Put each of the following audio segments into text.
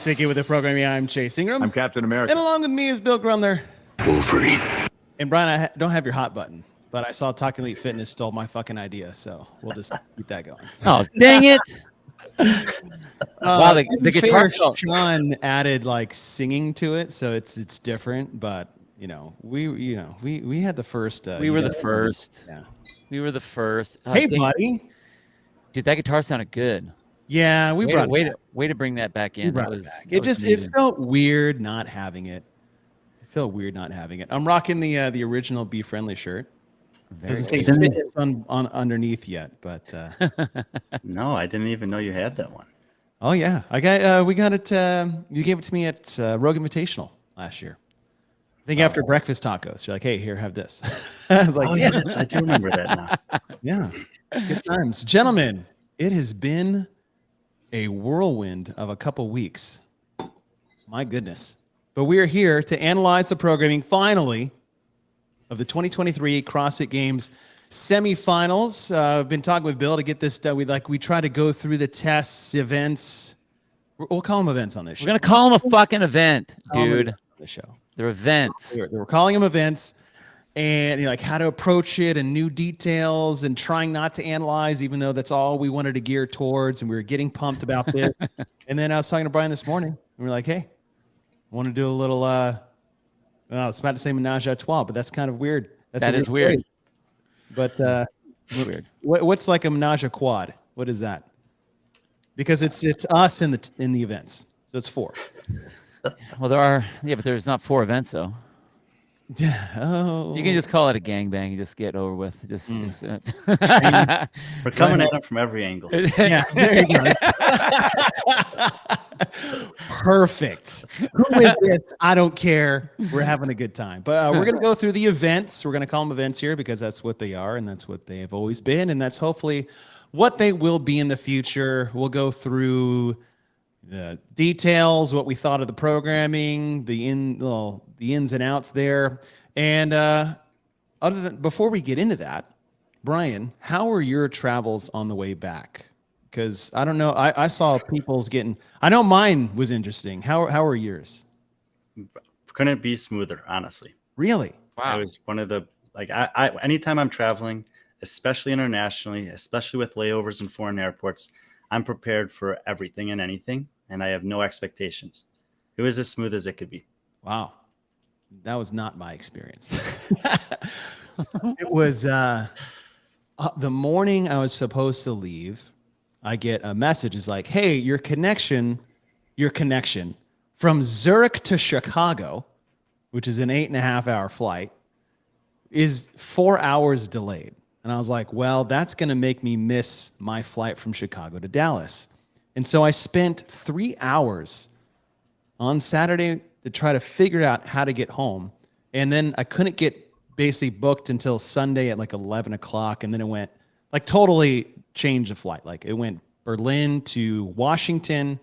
Stick it with the programming. I'm Chase Ingram. I'm Captain America. And along with me is Bill Grumler. Wolverine. And Brian, I don't have your hot button, but I saw Talking Elite Fitness stole my fucking idea, so we'll just keep that going. Oh, dang it. Wow, the guitar Sean added like singing to it, so it's different, but we had the first. We were the first. Yeah. We were the first. Hey, buddy. Dude, that guitar sounded good. Yeah, we brought way to bring that back in. It felt weird not having it. It felt weird not having it. I'm rocking the original B.Friendly shirt. Doesn't say fitness on underneath yet, but No, I didn't even know you had that one. Oh yeah, we got it. You gave it to me at Rogue Invitational last year. I think after breakfast tacos, you're like, "Hey, here, have this." I was like, yeah, I do remember that now. Yeah, good times, gentlemen. It has been a whirlwind of a couple weeks. My goodness, but we are here to analyze the programming finally of the 2023 CrossFit Games Semifinals. I've been talking with Bill to get this done. We try to go through the tests, events. We'll call them events on this show. We're going to call them a fucking event, dude. The show. They're events. We're calling them events, and like how to approach it and new details and trying not to analyze, even though that's all we wanted to gear towards. And we were getting pumped about this. And then I was talking to Brian this morning, and we were like, hey, I want to do a little, I was about to say menage a trois, but that's kind of weird. That is weird. But weird. What's like a menage a quad? What is that? Because it's us in the events, so it's 4. Well, but there's not 4 events though. Yeah. Oh. You can just call it a gangbang and just get over with. We're coming at them from every angle. Yeah, there you go. Perfect. Who is this? I don't care. We're having a good time. But we're going to go through the events. We're going to call them events here because that's what they are and that's what they have always been. And that's hopefully what they will be in the future. We'll go through the details, what we thought of the programming, the ins and outs there. And before we get into that, Brian, how were your travels on the way back? Because I don't know, I saw people's I know mine was interesting. How were yours? Couldn't be smoother, honestly. Really? Wow. I was one of the, I anytime I'm traveling, especially internationally, especially with layovers in foreign airports, I'm prepared for everything and anything, and I have no expectations. It was as smooth as it could be. Wow. That was not my experience. It was the morning I was supposed to leave, I get a message. It's like, hey, your connection from Zurich to Chicago, which is an 8.5-hour flight, is 4 hours delayed. And I was like, well, that's going to make me miss my flight from Chicago to Dallas. And so I spent 3 hours on Saturday to try to figure out how to get home. And then I couldn't get basically booked until Sunday at like 11 o'clock. And then it went like totally changed the flight. Like it went Berlin to Washington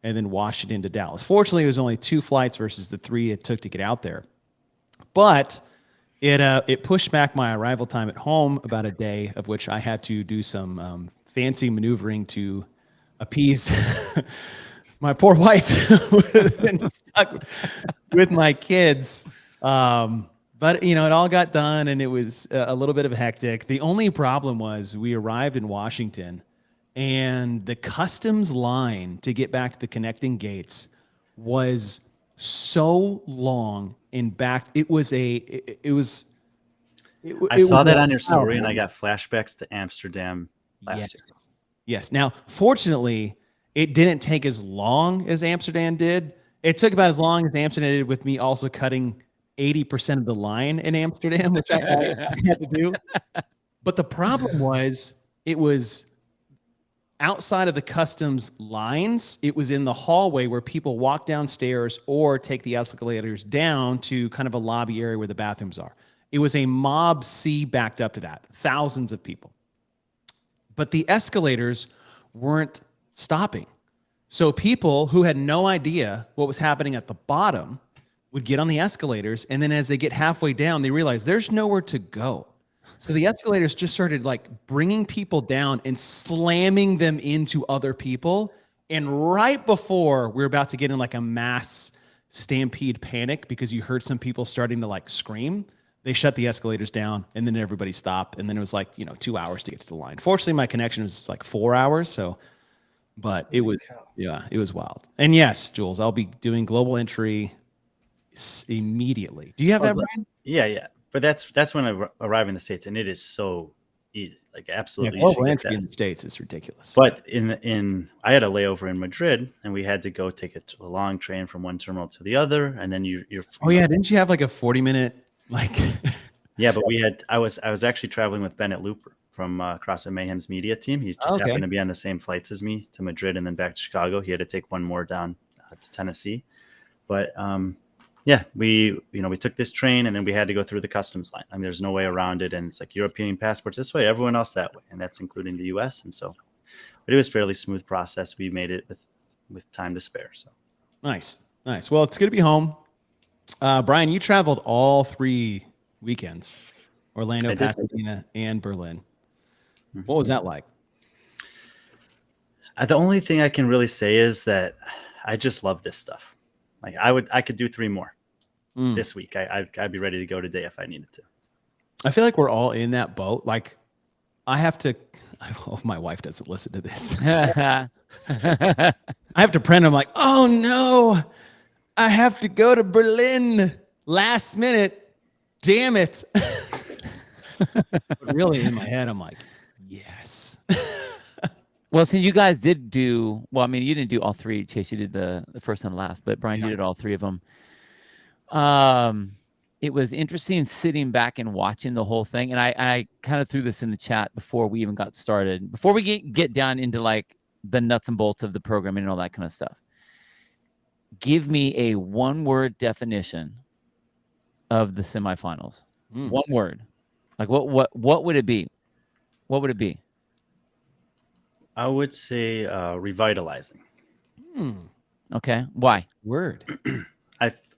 and then Washington to Dallas. Fortunately, it was only 2 flights versus the 3 it took to get out there. But it pushed back my arrival time at home about a day, of which I had to do some fancy maneuvering to appease my poor wife who has been stuck with my kids. But, it all got done, and it was a little bit of hectic. The only problem was we arrived in Washington, and the customs line to get back to the connecting gates was so long and back. I saw that on your story, and I got flashbacks to Amsterdam last year. Yes. Now, fortunately, it didn't take as long as Amsterdam did. It took about as long as Amsterdam did with me also cutting 80% of the line in Amsterdam, which I had to do. But the problem was it was outside of the customs lines. It was in the hallway where people walk downstairs or take the escalators down to kind of a lobby area where the bathrooms are. It was a mob C backed up to that, thousands of people. But the escalators weren't stopping. So people who had no idea what was happening at the bottom would get on the escalators, and then as they get halfway down, they realize there's nowhere to go. So the escalators just started like bringing people down and slamming them into other people. And right before we were about to get in like a mass stampede panic because you heard some people starting to like scream, they shut the escalators down and then everybody stopped. And then it was like, 2 hours to get to the line. Fortunately, my connection was like 4 hours. So, but it was, it was wild. And yes, Jules, I'll be doing global entry immediately. Do you have that, Brian? Yeah. But that's when I arrive in the States, and it is so easy, like absolutely. Yeah, global entry in the States is ridiculous. But I had a layover in Madrid, and we had to go take a long train from one terminal to the other, and then you're. Yeah, didn't you have like a 40-minute like? Yeah, but I was actually traveling with Bennett Looper from CrossFit Mayhem's media team. He just happened to be on the same flights as me to Madrid and then back to Chicago. He had to take one more down to Tennessee, but yeah, we took this train and then we had to go through the customs line. I mean, there's no way around it, and it's like European passports this way, everyone else that way, and that's including the U.S. And so, but it was a fairly smooth process. We made it with time to spare. So nice. Well, it's good to be home. Brian, you traveled all 3 weekends, Orlando, Pasadena, and Berlin. What was that like? The only thing I can really say is that I just love this stuff. Like I could do 3 more this week. I'd be ready to go today if I needed to. I feel like we're all in that boat. Like I hope my wife doesn't listen to this. I have to print. I'm like, oh no, I have to go to Berlin last minute. Damn it. But really in my head, I'm like, yes. Well, so you guys did do well. I mean, you didn't do all 3. Chase, you did the first and last, but Brian, you did all 3 of them. It was interesting sitting back and watching the whole thing, and I kind of threw this in the chat before we even got started. Before we get down into like the nuts and bolts of the program and all that kind of stuff, give me a 1-word definition of the semifinals. 1 word. Like what would it be? What would it be? I would say revitalizing. Okay. Why? Word.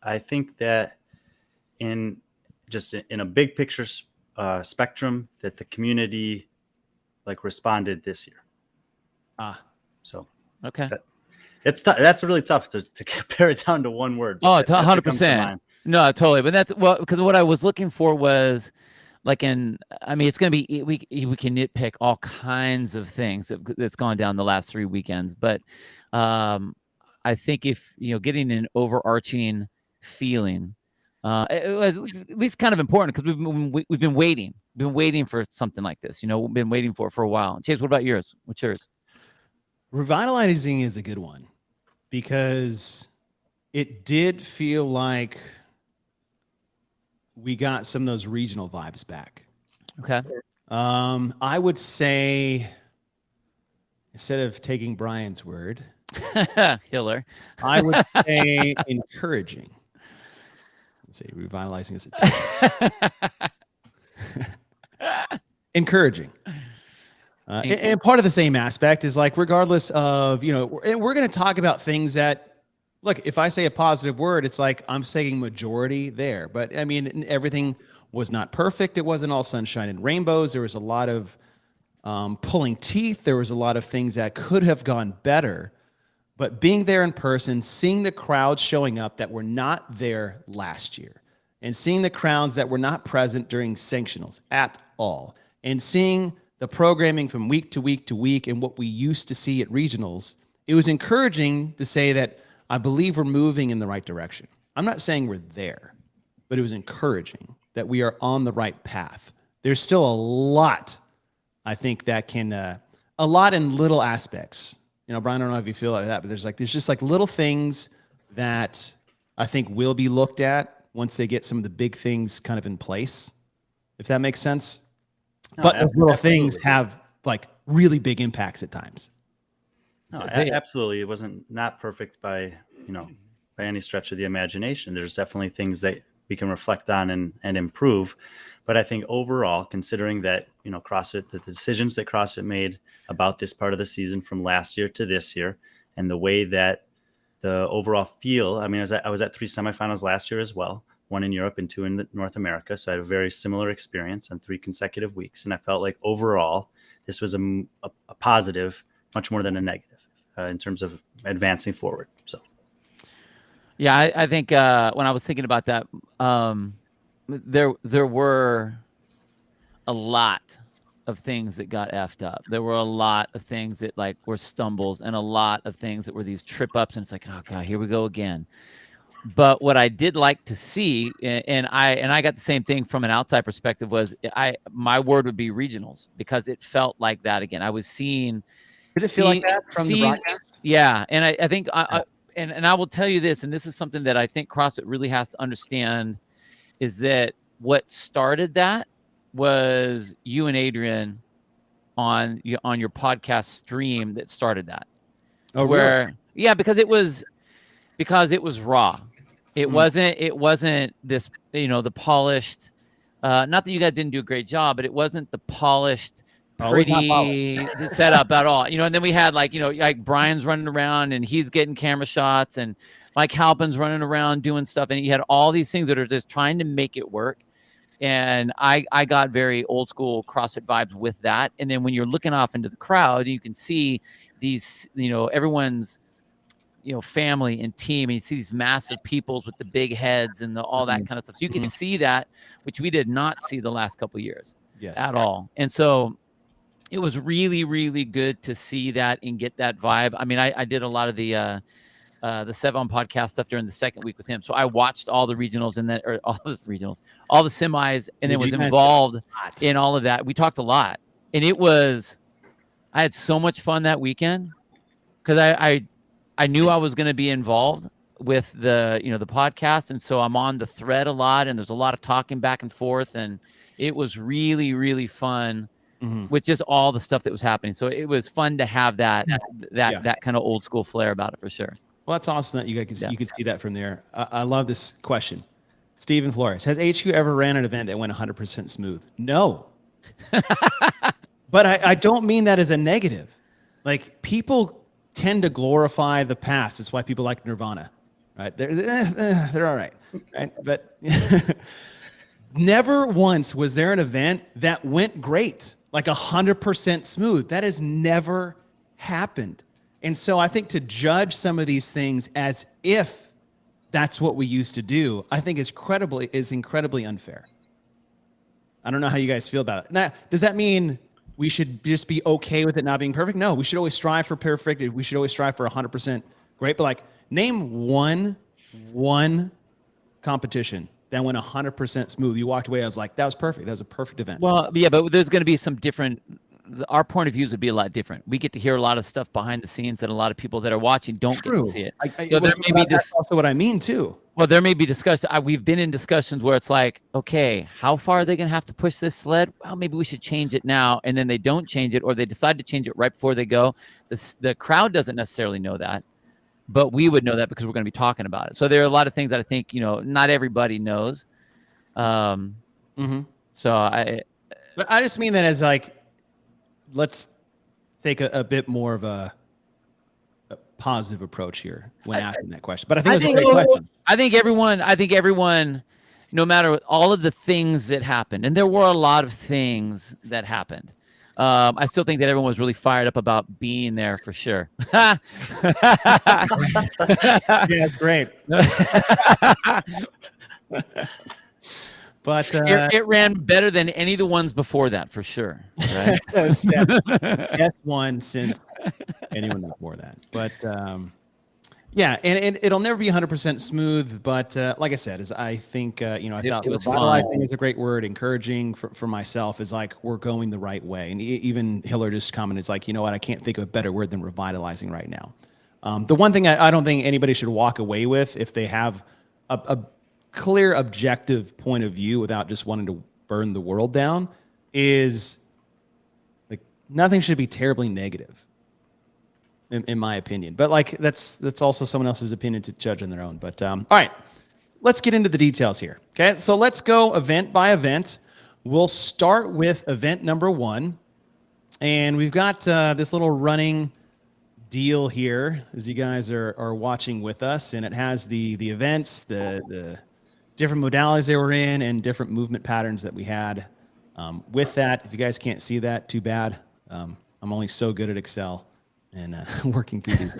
I think that in a big picture spectrum, that the community like responded this year. So okay. That's really tough to compare it down to 1 word. Oh, 100%. No, totally. But that's because what I was looking for was like it's going to be, we can nitpick all kinds of things that's gone down the last 3 weekends. But I think if, getting an overarching feeling, it was at least kind of important because we've been waiting for something like this. We've been waiting for a while. Chase, what about yours? What's yours? Revitalizing is a good one because it did feel like we got some of those regional vibes back. Okay. I would say, instead of taking Brian's word, Hiller, I would say encouraging. Let's say revitalizing is encouraging. And part of the same aspect is like, regardless of, and we're going to talk about things that, look, if I say a positive word, it's like I'm saying majority there. But I mean, everything was not perfect. It wasn't all sunshine and rainbows. There was a lot of pulling teeth. There was a lot of things that could have gone better. But being there in person, seeing the crowds showing up that were not there last year, and seeing the crowds that were not present during sanctionals at all, and seeing the programming from week to week to week and what we used to see at regionals, it was encouraging to say that I believe we're moving in the right direction. I'm not saying we're there, but it was encouraging that we are on the right path. There's still a lot, I think, that can, a lot in little aspects. Brian, I don't know if you feel like that, but there's just like little things that I think will be looked at once they get some of the big things kind of in place, if that makes sense. No, but those little things have like really big impacts at times. No, absolutely. It wasn't not perfect by any stretch of the imagination. There's definitely things that we can reflect on and improve. But I think overall, considering that, CrossFit, the decisions that CrossFit made about this part of the season from last year to this year, and the way that the overall feel, I mean, I was at 3 semifinals last year as well, 1 in Europe and 2 in North America. So I had a very similar experience on 3 consecutive weeks. And I felt like overall, this was a positive, much more than a negative. in terms of advancing forward. So. Yeah, I think when I was thinking about that, there were a lot of things that got effed up. There were a lot of things that like were stumbles, and a lot of things that were these trip ups. And it's like, oh god, here we go again. But what I did like to see, and I got the same thing from an outside perspective, was my word would be regionals, because it felt like that again. I was seeing. Did it feel like that from the broadcast? Yeah, and I think and I will tell you this, and this is something that I think CrossFit really has to understand, is that what started that was you and Adrian on your podcast stream that started that. Oh, really? Yeah, because it was raw. It wasn't this, the polished, not that you guys didn't do a great job, but it wasn't the polished, pretty setup at all. And then we had like Brian's running around and he's getting camera shots, and Mike Halpin's running around doing stuff, and you had all these things that are just trying to make it work. And I got very old school CrossFit vibes with that. And then when you're looking off into the crowd, you can see these, everyone's, family and team, and you see these massive peoples with the big heads and all that kind of stuff. So you can see that, which we did not see the last couple of years at all. And so it was really, really good to see that and get that vibe. I mean, I did a lot of the Sevon podcast stuff during the second week with him. So I watched all the regionals all the semis, and then was involved in all of that. We talked a lot, and I had so much fun that weekend, because I knew I was going to be involved with the podcast. And so I'm on the thread a lot, and there's a lot of talking back and forth, and it was really, really fun. With just all the stuff that was happening. So it was fun to have that kind of old school flair about it, for sure. Well, that's awesome that you could see that from there. I love this question. Steven Flores, has HQ ever ran an event that went 100% smooth? No. But I don't mean that as a negative. Like, people tend to glorify the past. It's why people like Nirvana, right? They're all right. But never once was there an event that went great, like 100% smooth. That has never happened. And so I think to judge some of these things as if that's what we used to do, I think is incredibly unfair. I don't know how you guys feel about it. Now, does that mean we should just be okay with it not being perfect? No, we should always strive for perfect. We should always strive for 100% great. But like, name one competition that went 100% smooth. You walked away, I was like, that was perfect. That was a perfect event. Well, yeah, but there's going to be some different. Our point of views would be a lot different. We get to hear a lot of stuff behind the scenes that a lot of people that are watching don't get to see it. So there may be that's also what I mean too. Well, there may be discussion. We've been in discussions where it's like, okay, how far are they going to have to push this sled? Well, maybe we should change it now, and then they don't change it, or they decide to change it right before they go. The crowd doesn't necessarily know that, but we would know that because we're going to be talking about it. So there are a lot of things that I think not everybody knows. So But I just mean that as like, let's take a bit more of a positive approach here when asking that question. But I think it's a great question. I think everyone, no matter all of the things that happened, and there were a lot of things that happened, I still think that everyone was really fired up about being there, for sure. Yeah, great. But it ran better than any of the ones before that, for sure. Right? Best one since anyone before that. But yeah, and it'll never be 100% smooth. But like I said, I think I thought revitalizing is a great word. Encouraging for myself is like, we're going the right way. And even Hiller just commented, it's like, you know what? I can't think of a better word than revitalizing right now. The one thing I don't think anybody should walk away with, if they have a clear objective point of view without just wanting to burn the world down, is like, nothing should be terribly negative in my opinion, but like that's also someone else's opinion to judge on their own. But all right, let's get into the details here. Okay, so let's go event by event. We'll start with event number 1, and we've got this little running deal here as you guys are watching with us, and it has the events, the different modalities they were in, and different movement patterns that we had with that. If you guys can't see that, too bad. I'm only so good at Excel. and working through these.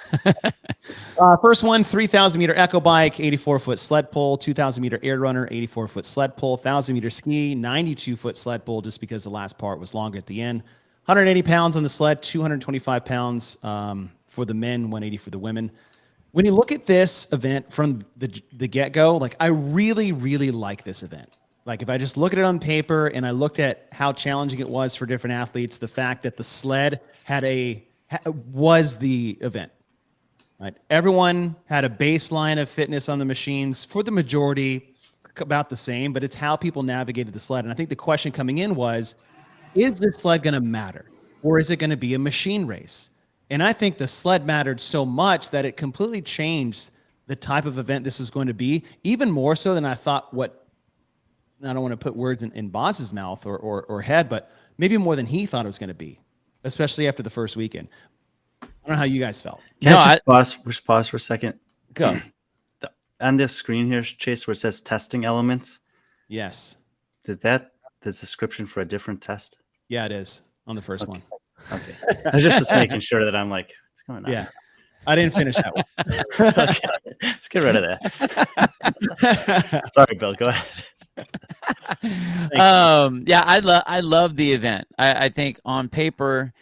First one, 3,000 meter echo bike, 84-foot sled pull, 2,000 meter air runner, 84-foot sled pull, 1,000 meter ski, 92-foot sled pull, just because the last part was longer at the end. 180 pounds on the sled, 225 pounds for the men, 180 for the women. When you look at this event from the get-go, like I really, really like this event. Like if I just look at it on paper and I looked at how challenging it was for different athletes, the fact that the sled was the event. Right? Everyone had a baseline of fitness on the machines, for the majority about the same, but it's how people navigated the sled. And I think the question coming in was, is this sled going to matter, or is it going to be a machine race? And I think the sled mattered so much that it completely changed the type of event this was going to be, even more so than I thought. I don't want to put words in Boz's mouth or head, but maybe more than he thought it was going to be, especially after the first weekend. I don't know how you guys felt. Can I just pause for a second? Go. On this screen here, Chase, where it says testing elements. Yes. Is that the description for a different test? Yeah, it is on the first one. Okay. I was just making sure that I'm like, what's going on? Yeah. I didn't finish that one. Okay. Let's get rid of that. Sorry, Bill. Go ahead. Yeah, I love the event. I think on paper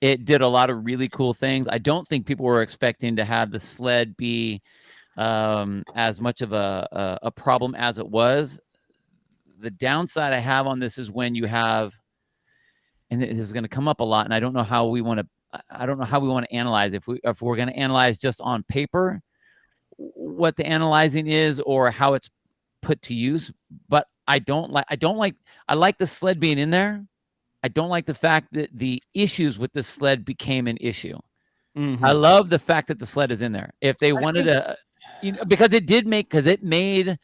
it did a lot of really cool things. I don't think people were expecting to have the sled be as much of a problem as it was. The downside I have on this is when you have, and this is going to come up a lot, and I don't know how we want to analyze. If we're going to analyze just on paper what the analyzing is or how it's put to use, but I like the sled being in there. I don't like the fact that the issues with the sled became an issue. Mm-hmm. I love the fact that the sled is in there. If they wanted to, because it made,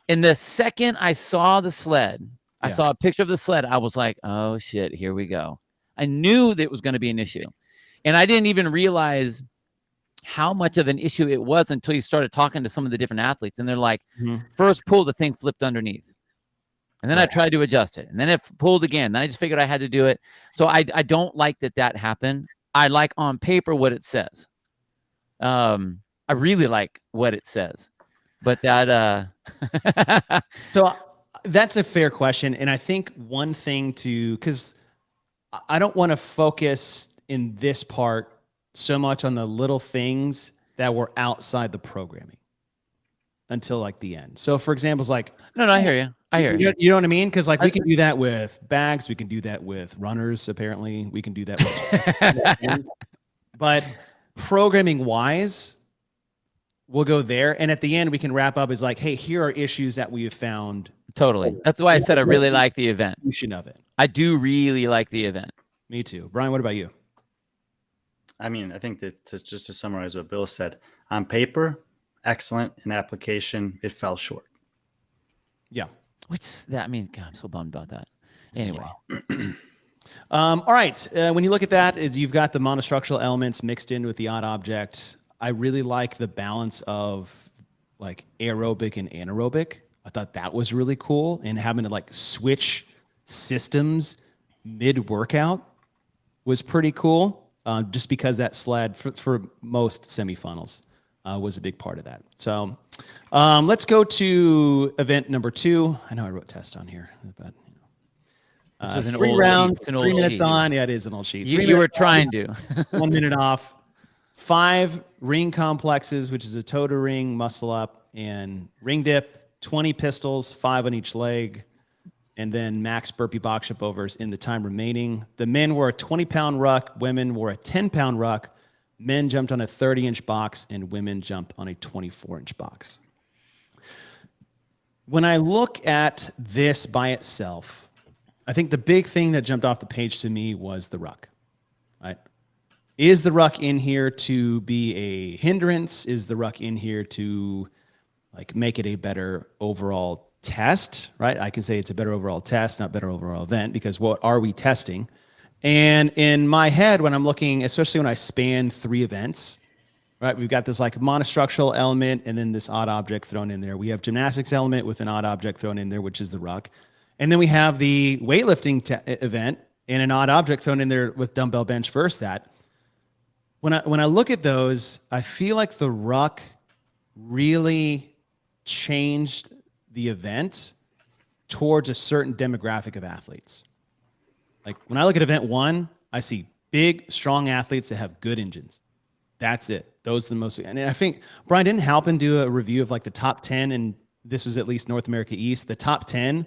in the second I saw the sled, I saw a picture of the sled, I was like, oh shit, here we go. I knew that it was going to be an issue. And I didn't even realize how much of an issue it was until you started talking to some of the different athletes. And they're like, first pull, the thing flipped underneath. And then I tried to adjust it. And then it pulled again. Then I just figured I had to do it. So I don't like that happened. I like on paper what it says. I really like what it says. But that... So that's a fair question. And I think one thing because I don't want to focus in this part so much on the little things that were outside the programming until like the end. So for example, it's like, no, I hear you. You know what I mean? Because like we can do that with bags. We can do that with runners. Apparently we can do that with but programming wise, we'll go there. And at the end we can wrap up as like, hey, here are issues that we have found. Totally. That's why I said I really like the event. Of it. I do really like the event. Me too. Brian, what about you? I mean, I think that just to summarize what Bill said, on paper, excellent. In application, it fell short. Yeah. What's that? I mean, God, I'm so bummed about that. Anyway. All right. When you look at that, you've got the monostructural elements mixed in with the odd object. I really like the balance of like aerobic and anaerobic. I thought that was really cool. And having to like switch systems mid-workout was pretty cool. Just because that sled for most semifinals was a big part of that. So let's go to event number 2. I know I wrote test on here, but 3 rounds, 3 minutes on. Yeah, it is an old sheet. You were trying to. 1 minute off. 5 ring complexes, which is a toe to ring, muscle up, and ring dip. 20 pistols, 5 on each leg. And then max burpee box jump overs in the time remaining. The men wore a 20-pound ruck. Women wore a 10-pound ruck. Men jumped on a 30-inch box, and women jumped on a 24-inch box. When I look at this by itself, I think the big thing that jumped off the page to me was the ruck. Right? Is the ruck in here to be a hindrance? Is the ruck in here to like make it a better overall test, right? I can say it's a better overall test, not better overall event, because what are we testing? And in my head, when I'm looking, especially when I span 3 events, right? We've got this like monostructural element and then this odd object thrown in there. We have gymnastics element with an odd object thrown in there, which is the ruck. And then we have the weightlifting event and an odd object thrown in there with dumbbell bench versus that. when I look at those, I feel like the ruck really changed the event towards a certain demographic of athletes. Like when I look at event 1, I see big, strong athletes that have good engines. That's it. Those are the most. And I think Brian didn't Halpin do a review of like the top 10, and this was at least North America East. The top 10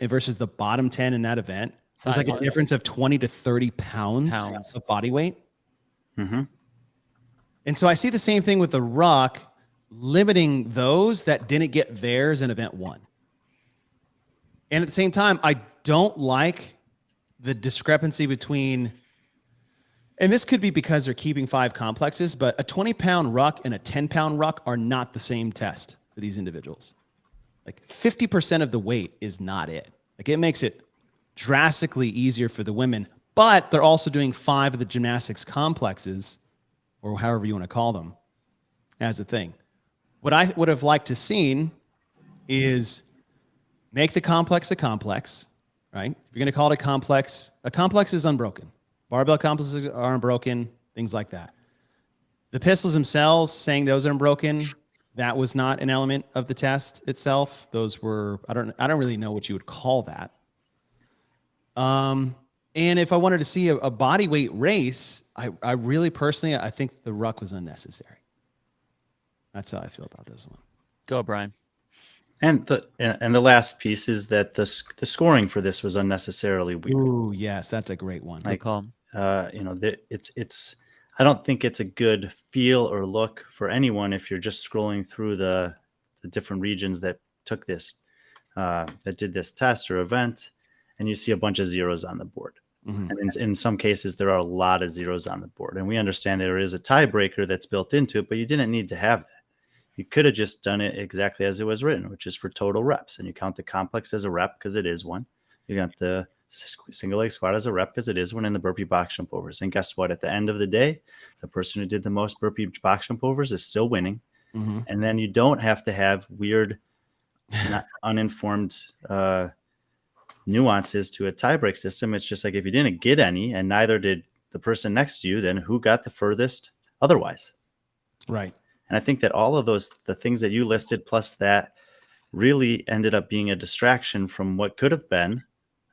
versus the bottom 10 in that event was like a difference of 20 to 30 pounds of body weight. Mm-hmm. And so I see the same thing with the ruck, limiting those that didn't get theirs in event 1. And at the same time, I don't like the discrepancy between, and this could be because they're keeping 5 complexes, but a 20-pound ruck and a 10-pound ruck are not the same test for these individuals. Like 50% of the weight is not it. Like it makes it drastically easier for the women, but they're also doing 5 of the gymnastics complexes, or however you want to call them, as a thing. What I would have liked to seen is make the complex a complex, right? If you're going to call it a complex is unbroken. Barbell complexes are unbroken, things like that. The pistols themselves, saying those are unbroken, that was not an element of the test itself. Those were, I don't really know what you would call that. And if I wanted to see a body weight race, I really personally, I think the ruck was unnecessary. That's how I feel about this one. Go, Brian. And the last piece is that the scoring for this was unnecessarily weird. Ooh, yes, that's a great one. Good call. It's I don't think it's a good feel or look for anyone if you're just scrolling through the different regions that took this, that did this test or event, and you see a bunch of zeros on the board. Mm-hmm. And in some cases, there are a lot of zeros on the board. And we understand there is a tiebreaker that's built into it, but you didn't need to have that. You could have just done it exactly as it was written, which is for total reps. And you count the complex as a rep because it is one. You got the single leg squat as a rep because it is one, and the burpee box jump overs. And guess what? At the end of the day, the person who did the most burpee box jump overs is still winning. Mm-hmm. And then you don't have to have weird, not uninformed nuances to a tiebreak system. It's just like if you didn't get any and neither did the person next to you, then who got the furthest otherwise? Right. And I think that all of the things that you listed, plus that, really ended up being a distraction from what could have been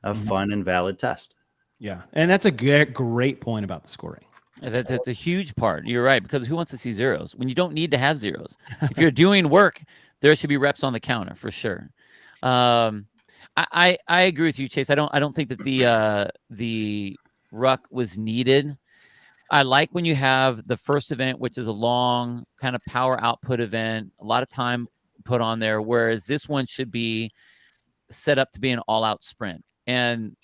a fun and valid test. Yeah. And that's a great point about the scoring. That's a huge part. You're right, because who wants to see zeros when you don't need to have zeros? If you're doing work, there should be reps on the counter for sure. I agree with you, Chase. I don't think that the ruck was needed. I like when you have the first event, which is a long kind of power output event, a lot of time put on there, whereas this one should be set up to be an all-out sprint. And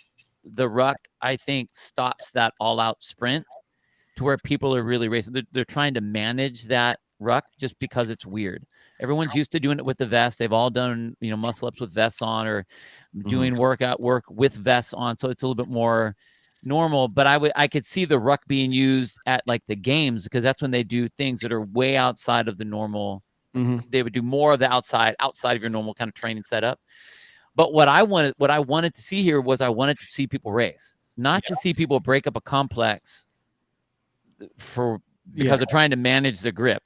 the ruck, I think, stops that all-out sprint to where people are really racing. They're trying to manage that ruck just because it's weird. Everyone's used to doing it with the vest. They've all done, muscle ups with vests on, or doing workout work with vests on. So it's a little bit more normal, but I could see the ruck being used at like the games, because that's when they do things that are way outside of the normal. They would do more of the outside of your normal kind of training setup. But what I wanted to see here was I wanted to see people race, not to see people break up a complex because they're trying to manage the grip.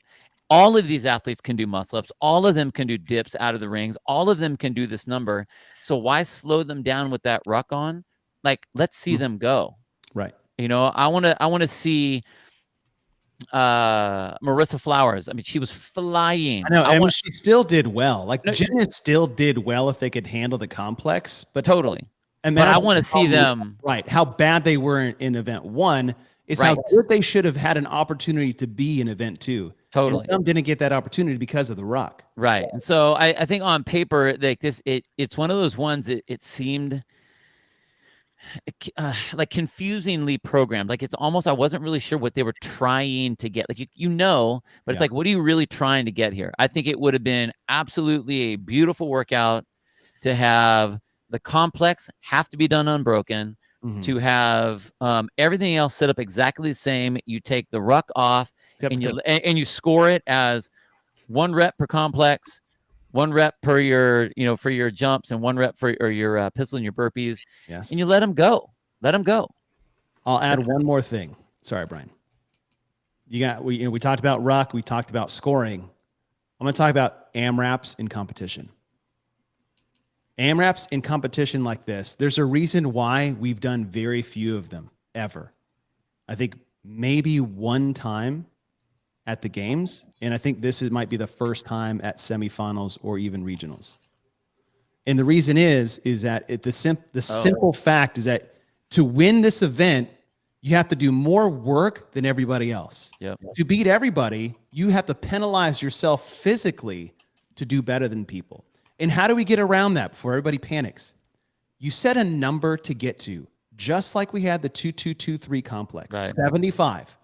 All of these athletes can do muscle ups. All of them can do dips out of the rings. All of them can do this number. So why slow them down with that ruck on? Like, let's see them go. Right. I want to see Marissa Flowers. I mean, she was flying. I know. She still did well. Like, gymnasts still did well if they could handle the complex. But totally. But I want to see them. Right. How bad they were in event 1 is how good they should have had an opportunity to be in event 2. Totally. And some didn't get that opportunity because of the ruck. Right. And so I think on paper, like this, it's one of those ones that it seemed like confusingly programmed. Like it's almost, I wasn't really sure what they were trying to get. Like, but it's like, what are you really trying to get here? I think it would have been absolutely a beautiful workout to have the complex have to be done unbroken, to have everything else set up exactly the same. You take the ruck off and you score it as 1 rep per complex, 1 rep per your, for your jumps, and 1 rep for your pistol and your burpees. Yes. And you let them go. Let them go. I'll add one more thing. Sorry, Brian. we talked about ruck, we talked about scoring. I'm going to talk about AMRAPs in competition. AMRAPs in competition like this, there's a reason why we've done very few of them ever. I think maybe one time at the games, and I think might be the first time at semifinals or even regionals. And the reason is that the simple fact is that to win this event, you have to do more work than everybody else. Yep. To beat everybody, you have to penalize yourself physically to do better than people. And how do we get around that before everybody panics? You set a number to get to, just like we had the 2-2-2-3 complex, right. 75.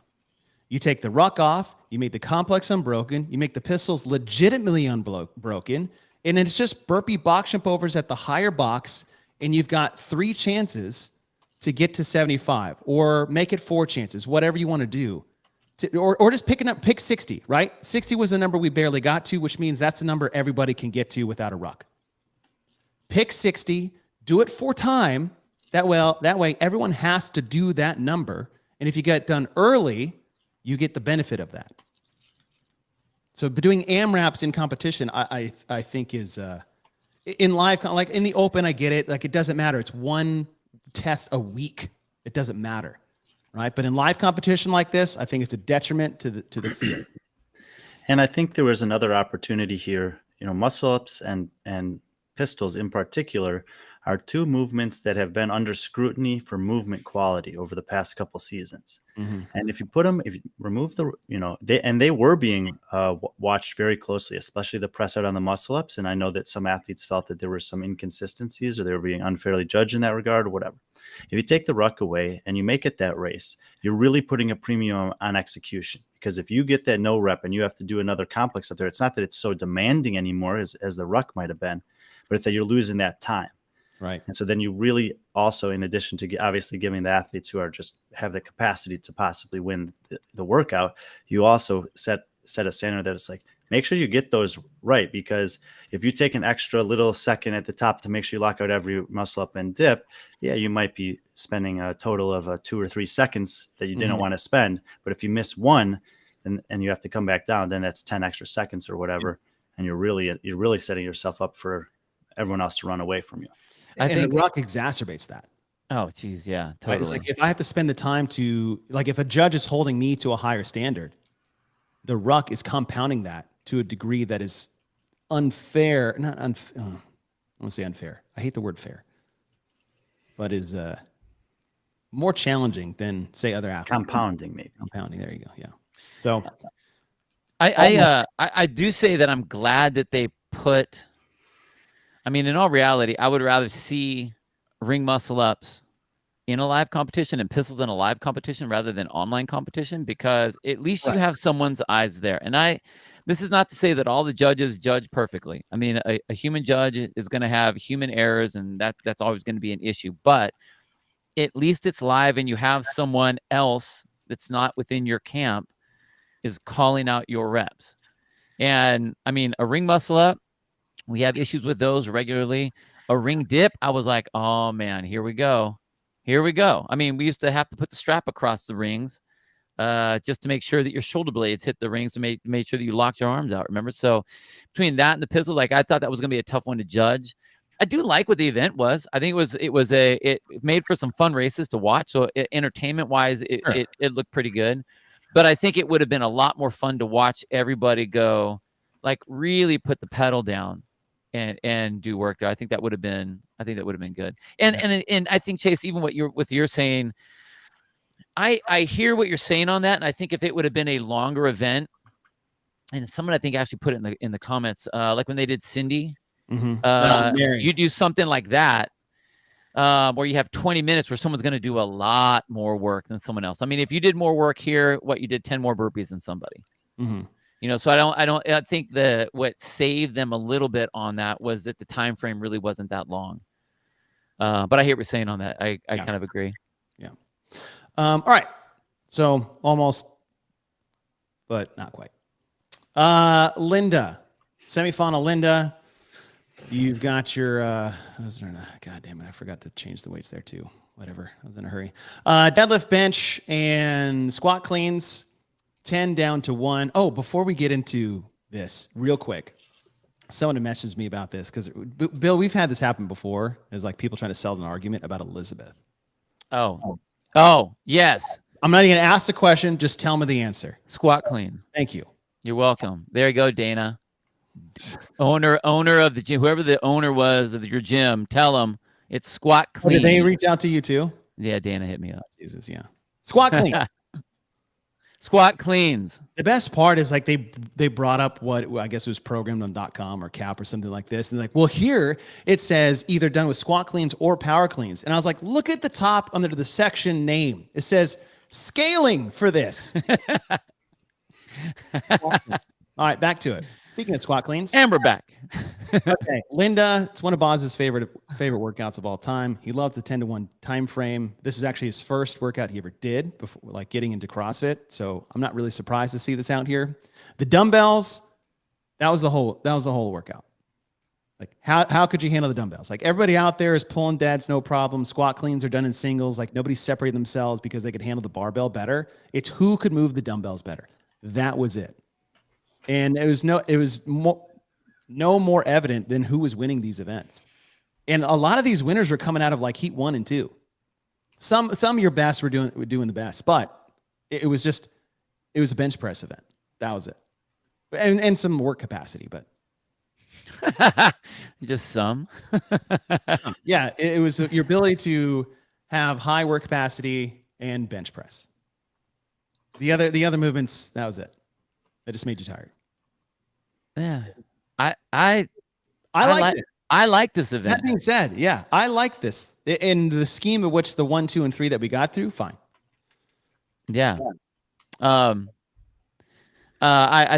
You take the ruck off, you make the complex unbroken, you make the pistols legitimately unbroken, and it's just burpee box jump overs at the higher box, and you've got 3 chances to get to 75, or make it 4 chances, whatever you want to do. Or just pick 60, right? 60 was the number we barely got to, which means that's the number everybody can get to without a ruck. Pick 60, do it 4 times. That way everyone has to do that number. And if you get done early, you get the benefit of that. So doing AMRAPs in competition, I think is in live, like in the open, I get it. Like it doesn't matter. It's 1 test a week. It doesn't matter, right? But in live competition like this, I think it's a detriment to the field. And I think there was another opportunity here. Muscle ups and pistols in particular are 2 movements that have been under scrutiny for movement quality over the past couple seasons. Mm-hmm. And if you remove they were being watched very closely, especially the press out on the muscle ups. And I know that some athletes felt that there were some inconsistencies or they were being unfairly judged in that regard or whatever. If you take the ruck away and you make it that race, you're really putting a premium on execution. Because if you get that no rep and you have to do another complex up there, it's not that it's so demanding anymore as the ruck might have been, but it's that you're losing that time. Right. And so then you really also, in addition to obviously giving the athletes who are just have the capacity to possibly win the workout, you also set a standard that it's like, make sure you get those right. Because if you take an extra little second at the top to make sure you lock out every muscle up and dip, you might be spending a total of 2 or 3 seconds that you didn't want to spend. But if you miss one and you have to come back down, then that's 10 extra seconds or whatever. And you're really setting yourself up for everyone else to run away from you. I think the ruck exacerbates that. Oh, geez, yeah, totally. Right? It's like if I have to spend the time to, like, if a judge is holding me to a higher standard, the ruck is compounding that to a degree that is unfair. Not unfair. I want to say unfair. I hate the word fair, but is more challenging than say other athletes. Compounding, maybe. Compounding. There you go. Yeah. So, I do say that I'm glad that they put. I mean, in all reality, I would rather see ring muscle ups in a live competition and pistols in a live competition rather than online competition, because at least you have someone's eyes there. And this is not to say that all the judges judge perfectly. I mean, a human judge is going to have human errors, and that's always going to be an issue. But at least it's live, and you have someone else that's not within your camp is calling out your reps. And I mean, a ring muscle up, we have issues with those regularly. A ring dip, I was like, oh man, here we go. I mean, we used to have to put the strap across the rings just to make sure that your shoulder blades hit the rings to make sure that you locked your arms out. Remember? So between that and the pistols, like I thought that was going to be a tough one to judge. I do like what the event was. I think it made for some fun races to watch. So entertainment wise, it looked pretty good. But I think it would have been a lot more fun to watch everybody go, like really put the pedal down and do work there. I think that would have been good. And I think, Chase, even what you're saying, I hear what you're saying on that. And I think if it would have been a longer event, and someone I think actually put it in the comments, like when they did Cindy, you do something like that, where you have 20 minutes where someone's going to do a lot more work than someone else. I mean, if you did more work here, you did 10 more burpees than somebody. Mm-hmm. So I think what saved them a little bit on that was that the time frame really wasn't that long. But I hear what you're saying on that. I kind of agree. Yeah. All right. So almost, but not quite. Linda, semifinal Linda. You've got your, God damn it, I forgot to change the weights there too. Whatever, I was in a hurry. Deadlift, bench, and squat cleans. 10 down to 1. Oh, before we get into this, real quick, someone messaged me about this because, Bill, we've had this happen before. It's like people trying to sell an argument about Elizabeth. Oh, yes. I'm not even going to ask the question. Just tell me the answer. Squat clean. Thank you. You're welcome. There you go, Dana. Owner of the gym, whoever the owner was of your gym, tell them it's squat clean. Did they reach out to you too? Yeah, Dana hit me up. Jesus, yeah. Squat clean. Squat cleans. The best part is like they brought up what I guess it was programmed on .com or CAP or something like this. And like, well, here it says either done with squat cleans or power cleans. And I was like, look at the top under the section name. It says scaling for this. All right, back to it. Speaking of squat cleans. And we're back. Okay, Linda, it's one of Boz's favorite workouts of all time. He loves the 10 to 1 time frame. This is actually his first workout he ever did before like getting into CrossFit. So I'm not really surprised to see this out here. The dumbbells, that was the whole workout. Like how could you handle the dumbbells? Like everybody out there is pulling deads, no problem. Squat cleans are done in singles. Like nobody's separating themselves because they could handle the barbell better. It's who could move the dumbbells better. That was it. And it was no more evident than who was winning these events. And a lot of these winners are coming out of like heat 1 and 2. Some of your best were doing the best, but it was a bench press event. That was it. And some work capacity, but just some. Yeah, it was your ability to have high work capacity and bench press. The other movements, that was it. That just made you tired. Yeah. I liked it. I like this event. That being said, yeah, I like this. In the scheme of which the 1, 2, and 3 that we got through, fine. Yeah. I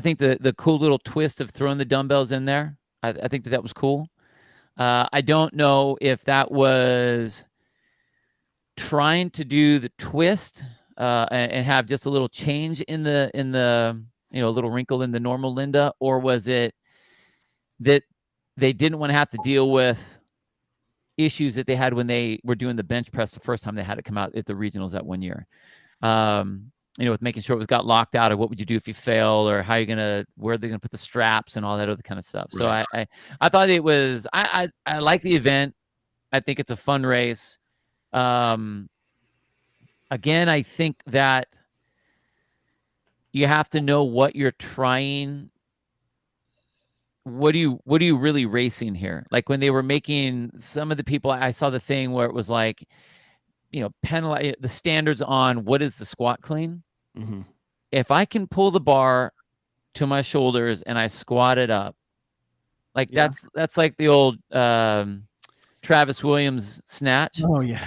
think the cool little twist of throwing the dumbbells in there, I think that was cool. I don't know if that was trying to do the twist and have just a little change in the a little wrinkle in the normal Linda, or was it that they didn't want to have to deal with issues that they had when they were doing the bench press the first time they had it come out at the regionals that 1 year? With making sure it got locked out, or what would you do if you fail, or how you're where they're gonna put the straps and all that other kind of stuff. Right. So I thought it was I like the event. I think it's a fun race. Again, I think that you have to know what you're trying. What are you really racing here? Like when they were making some of the people, I saw the thing where it was like, penalize the standards on what is the squat clean. Mm-hmm. If I can pull the bar to my shoulders and I squat it up, like that's like the old Travis Williams snatch. Oh yeah.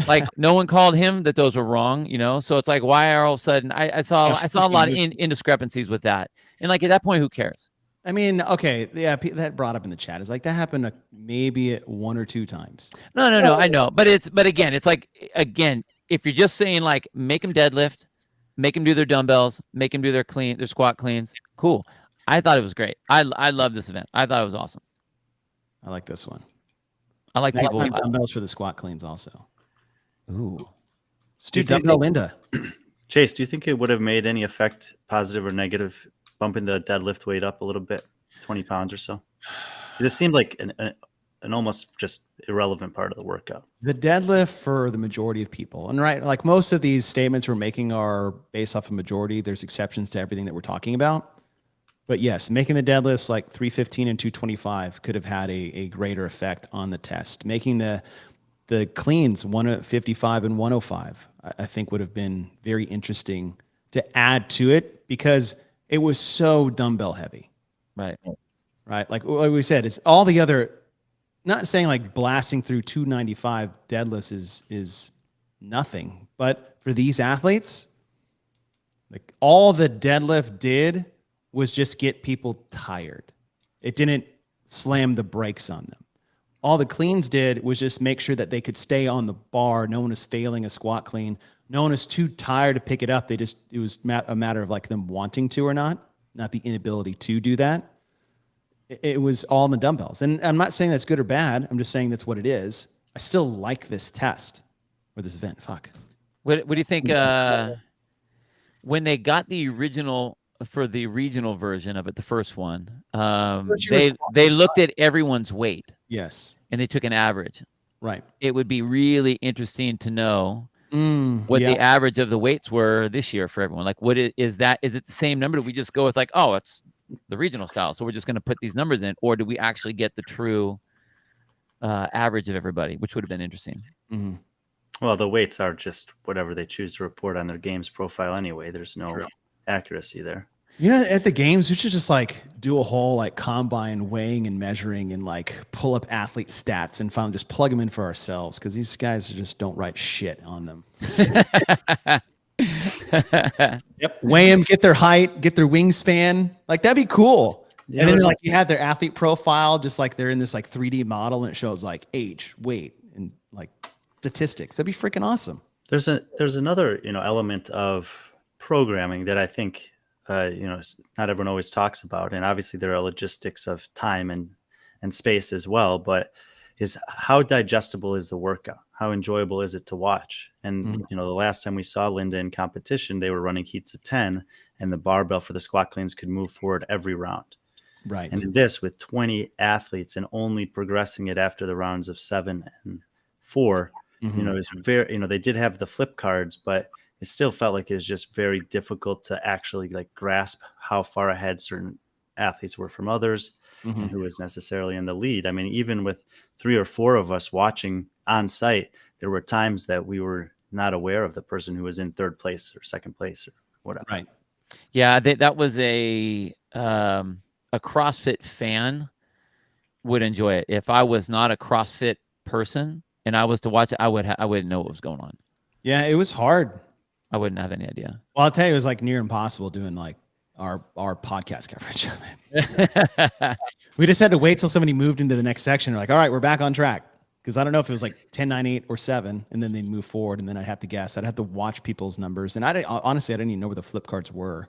Like no one called him that those were wrong, so it's like, why are all of a sudden I saw a lot of indiscrepancies with that, and like at that point, who cares? I mean, okay, yeah, that brought up in the chat is like that happened maybe 1 or 2 times. No, I know, but again, it's like if you're just saying like make them deadlift, make them do their dumbbells, make them do their squat cleans, cool. I thought it was great. I love this event. I thought it was awesome. I like this one. I like people dumbbells for the squat cleans also. Ooh, Dude, dumbbell Linda. Chase, do you think it would have made any effect, positive or negative, bumping the deadlift weight up a little bit, 20 pounds or so? It seemed like an almost just irrelevant part of the workout. The deadlift for the majority of people, and right, like most of these statements we're making are based off a majority. There's exceptions to everything that we're talking about. But yes, making the deadlifts like 315 and 225 could have had a greater effect on the test. Making the cleans 155 and 105, I think would have been very interesting to add to it because it was so dumbbell heavy. Right. Like we said, it's all the other, not saying like blasting through 295 deadlifts is nothing, but for these athletes, like all the deadlift did was just get people tired. It didn't slam the brakes on them. All the cleans did was just make sure that they could stay on the bar. No one was failing a squat clean. No one was too tired to pick it up. It was a matter of like them wanting to or not the inability to do that. It was all in the dumbbells. And I'm not saying that's good or bad. I'm just saying that's what it is. I still like this test or this event. Fuck. What do you think? What when they got the original for the regional version of it, the first one, Which you were- they looked at everyone's weight Yes. and they took an average. Right. It would be really interesting to know what yeah. the average of the weights were this year for everyone. Like, what is that? Is it the same number? Do we just go with like, oh, it's the regional style, so we're just going to put these numbers in, or do we actually get the true average of everybody, which would have been interesting. Mhm. Well, the weights are just whatever they choose to report on their games profile anyway. There's no True. accuracy there. You know, at the games, we should just like do a whole like combine weighing and measuring and like pull up athlete stats and finally just plug them in for ourselves because these guys just don't write shit on them. Yep. Weigh them, get their height, get their wingspan. Like that'd be cool. Yeah, and then there's- like you have their athlete profile, just like they're in this like 3D model and it shows like age, weight, and like statistics. That'd be freaking awesome. There's another element of programming that I think not everyone always talks about, and obviously there are logistics of time and space as well, but is how digestible is the workout? How enjoyable is it to watch? And the last time we saw Linda in competition, they were running heats of 10 and the barbell for the squat cleans could move forward every round. Right. And in this with 20 athletes and only progressing it after the rounds of 7 and 4, it's very, they did have the flip cards, but it still felt like it was just very difficult to actually like grasp how far ahead certain athletes were from others and who was necessarily in the lead. I mean, even with 3 or 4 of us watching on site, there were times that we were not aware of the person who was in 3rd place or 2nd place or whatever. Right. Yeah, that was a CrossFit fan would enjoy it. If I was not a CrossFit person and I was to watch it, I wouldn't know what was going on. Yeah, it was hard. I wouldn't have any idea. Well, I'll tell you, it was like near impossible doing like our podcast coverage of it. We just had to wait till somebody moved into the next section. We're like, all right, we're back on track. Because I don't know if it was like 10, 9, 8, or 7, and then they'd move forward, and then I'd have to guess. I'd have to watch people's numbers. And honestly, I didn't even know where the flip cards were.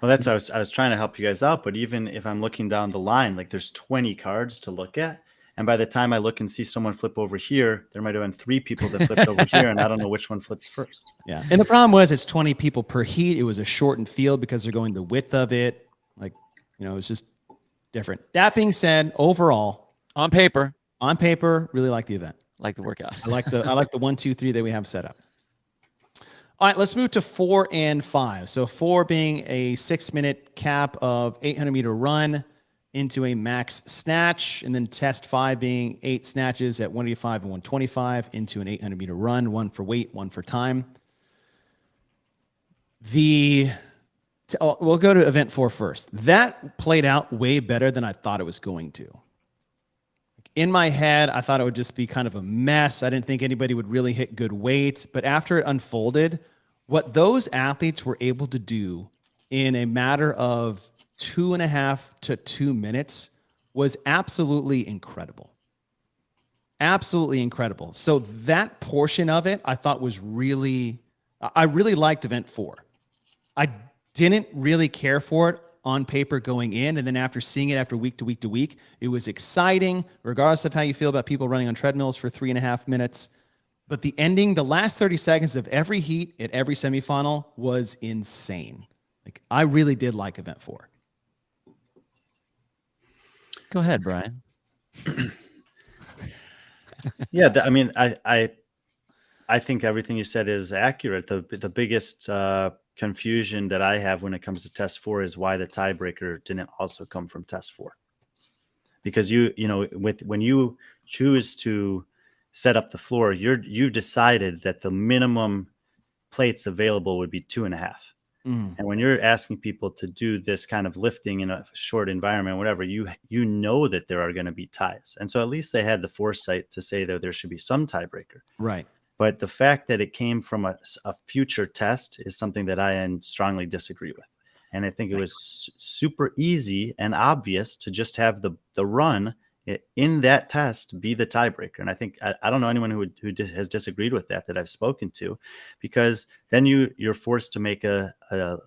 Well, that's what I was trying to help you guys out. But even if I'm looking down the line, like there's 20 cards to look at. And by the time I look and see someone flip over here, there might have been 3 people that flipped over here, and I don't know which one flipped first. Yeah. And the problem was it's 20 people per heat. It was a shortened field because they're going the width of it. Like, it's just different. That being said, overall, on paper, really like the event. Like the workout. I like the 1, 2, 3 that we have set up. All right, let's move to 4 and 5. So 4 being a 6-minute cap of 800-meter run into a max snatch, and then test 5 being 8 snatches at 185 and 125 into an 800-meter run, 1 for weight, 1 for time. We'll go to event 4 first. That played out way better than I thought it was going to. In my head, I thought it would just be kind of a mess. I didn't think anybody would really hit good weight. But after it unfolded, what those athletes were able to do in a matter of 2.5 to 2 minutes was absolutely incredible. Absolutely incredible. So that portion of it, I thought was I really liked event 4. I didn't really care for it on paper going in, and then after seeing it after week to week to week, it was exciting, regardless of how you feel about people running on treadmills for 3.5 minutes. But the ending, the last 30 seconds of every heat at every semifinal was insane. Like, I really did like event 4. Go ahead, Brian. Yeah, I mean, I think everything you said is accurate. The biggest confusion that I have when it comes to test 4 is why the tiebreaker didn't also come from test 4. Because when you choose to set up the floor, you've decided that the minimum plates available would be 2.5. And when you're asking people to do this kind of lifting in a short environment, whatever, you know that there are going to be ties. And so at least they had the foresight to say that there should be some tiebreaker. Right. But the fact that it came from a future test is something that I strongly disagree with. And I think it was super easy and obvious to just have the run in that test be the tiebreaker. And I think I don't know anyone who has disagreed with that I've spoken to, because then you're forced to make a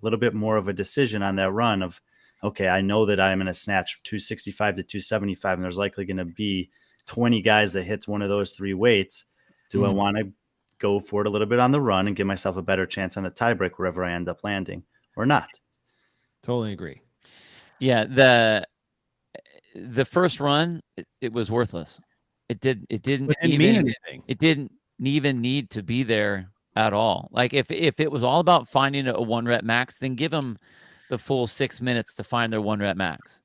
little bit more of a decision on that run of, okay, I know that I'm going to snatch 265 to 275, and there's likely going to be 20 guys that hits one of those 3 weights. Do I want to go for it a little bit on the run and give myself a better chance on the tiebreak wherever I end up landing or not. Totally agree. Yeah, the first run, it was worthless. It didn't mean anything. It didn't even need to be there at all. Like if it was all about finding a 1 rep max, then give them the full 6 minutes to find their 1 rep max,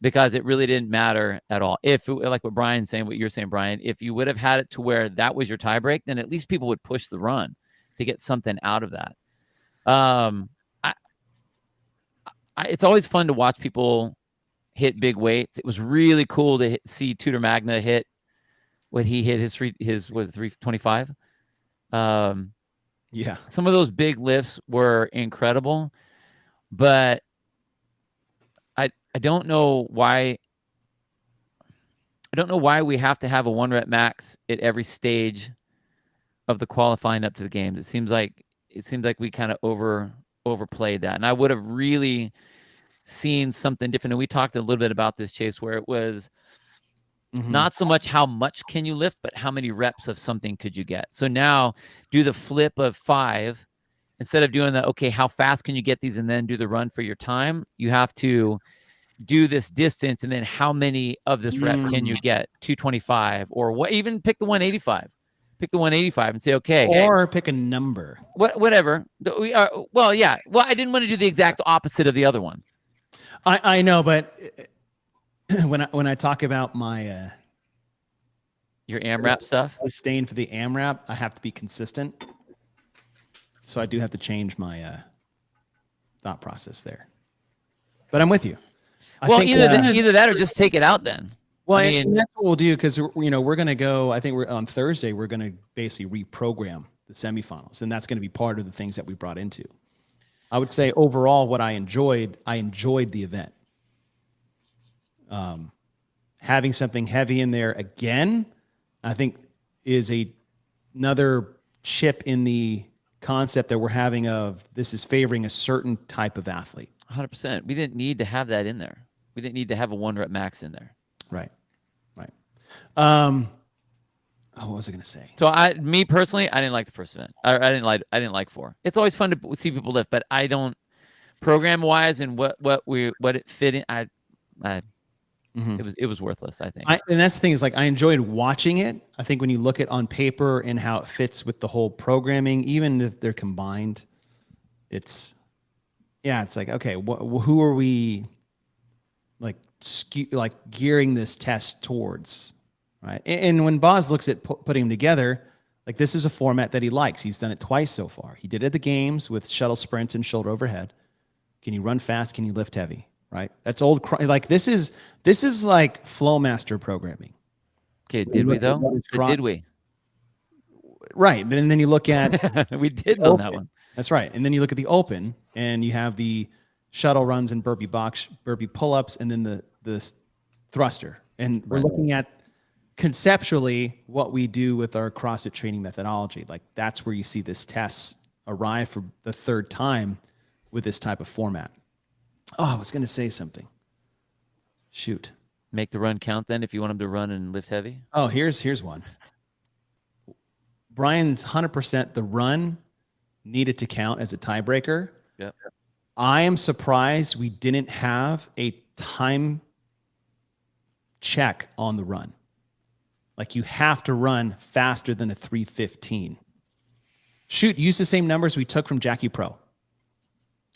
because it really didn't matter at all. If like what Brian's saying, what you're saying, Brian, if you would have had it to where that was your tie break, then at least people would push the run to get something out of that. It's always fun to watch people hit big weights. It was really cool to see Tudor Magna hit what he hit his was 325. Yeah. Some of those big lifts were incredible, but I don't know why. I don't know why we have to have a 1 rep max at every stage of the qualifying up to the games. It seems like we kind of overplayed that, and I would have really seen something different. And we talked a little bit about this, Chase, where it was not so much how much can you lift, but how many reps of something could you get. So now do the flip of 5 instead of doing the, okay, how fast can you get these and then do the run for your time. You have to do this distance and then how many of this rep can you get? 225 or what? Even pick the 185. Pick the 185 and say, okay, or pick a number. Whatever. Well, yeah. Well, I didn't want to do the exact opposite of the other one. I know, but when I talk about my your AMRAP stuff, staying for the AMRAP, I have to be consistent. So I do have to change my thought process there. But I'm with you. Well, either that or just take it out then. Well, I mean, that's what we'll do, because we're going to go. I think we're on Thursday. We're going to basically reprogram the semifinals, and that's going to be part of the things that we brought into. I would say overall, what I enjoyed the event. Having something heavy in there again, I think is another chip in the concept that we're having of this is favoring a certain type of athlete. 100%. We didn't need to have that in there. We didn't need to have a 1 rep max in there. Right. What was I going to say? So me personally, I didn't like the first event. I didn't like 4. It's always fun to see people lift, but I don't, program wise and what it fit in. It was worthless, I think. And that's the thing is, like, I enjoyed watching it. I think when you look at on paper and how it fits with the whole programming, even if they're combined, it's like, okay, who are we like gearing this test towards, right? And when Boz looks at putting them together, like, this is a format that he likes. He's done it twice so far. He did it at the games with shuttle sprints and shoulder overhead. Can you run fast? Can you lift heavy? Right? That's old. Like, this is like Flowmaster programming. Okay, did we though? Did we? Right, but then you look at we did on that one. That's right, and then you look at the open, and you have the shuttle runs and burpee pull-ups, and then the thruster. And we're looking at conceptually what we do with our CrossFit training methodology. Like, that's where you see this test arrive for the 3rd time with this type of format. Oh, I was going to say something. Shoot. Make the run count then if you want them to run and lift heavy. Oh, here's one. Brian's 100%. The run needed to count as a tiebreaker. Yep. I am surprised we didn't have a time check on the run. Like, you have to run faster than a 3:15. Shoot, use the same numbers we took from Jackie Pro.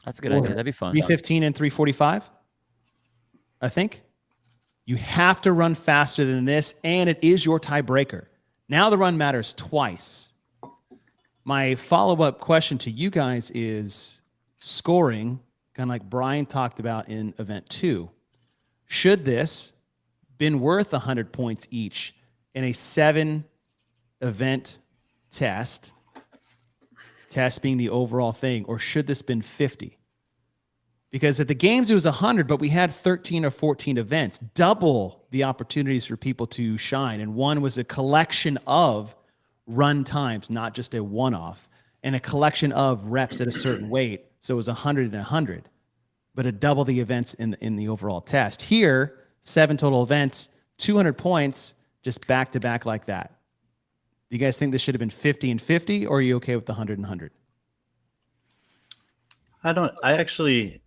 That's a good idea. That'd be fun. 3:15 and 3:45, I think. You have to run faster than this, and it is your tiebreaker. Now the run matters twice. My follow-up question to you guys is scoring, kind of like Brian talked about in event 2. Should this been worth 100 points each in a 7-event test being the overall thing, or should this been 50? Because at the games it was 100, but we had 13 or 14 events, double the opportunities for people to shine. And one was a collection of run times, not just a one-off, and a collection of reps at a certain weight. So it was 100 and 100, but a double the events in the overall test. Here, 7 total events, 200 points, just back to back like that. Do you guys think this should have been 50 and 50, or are you okay with the 100 and 100? I actually,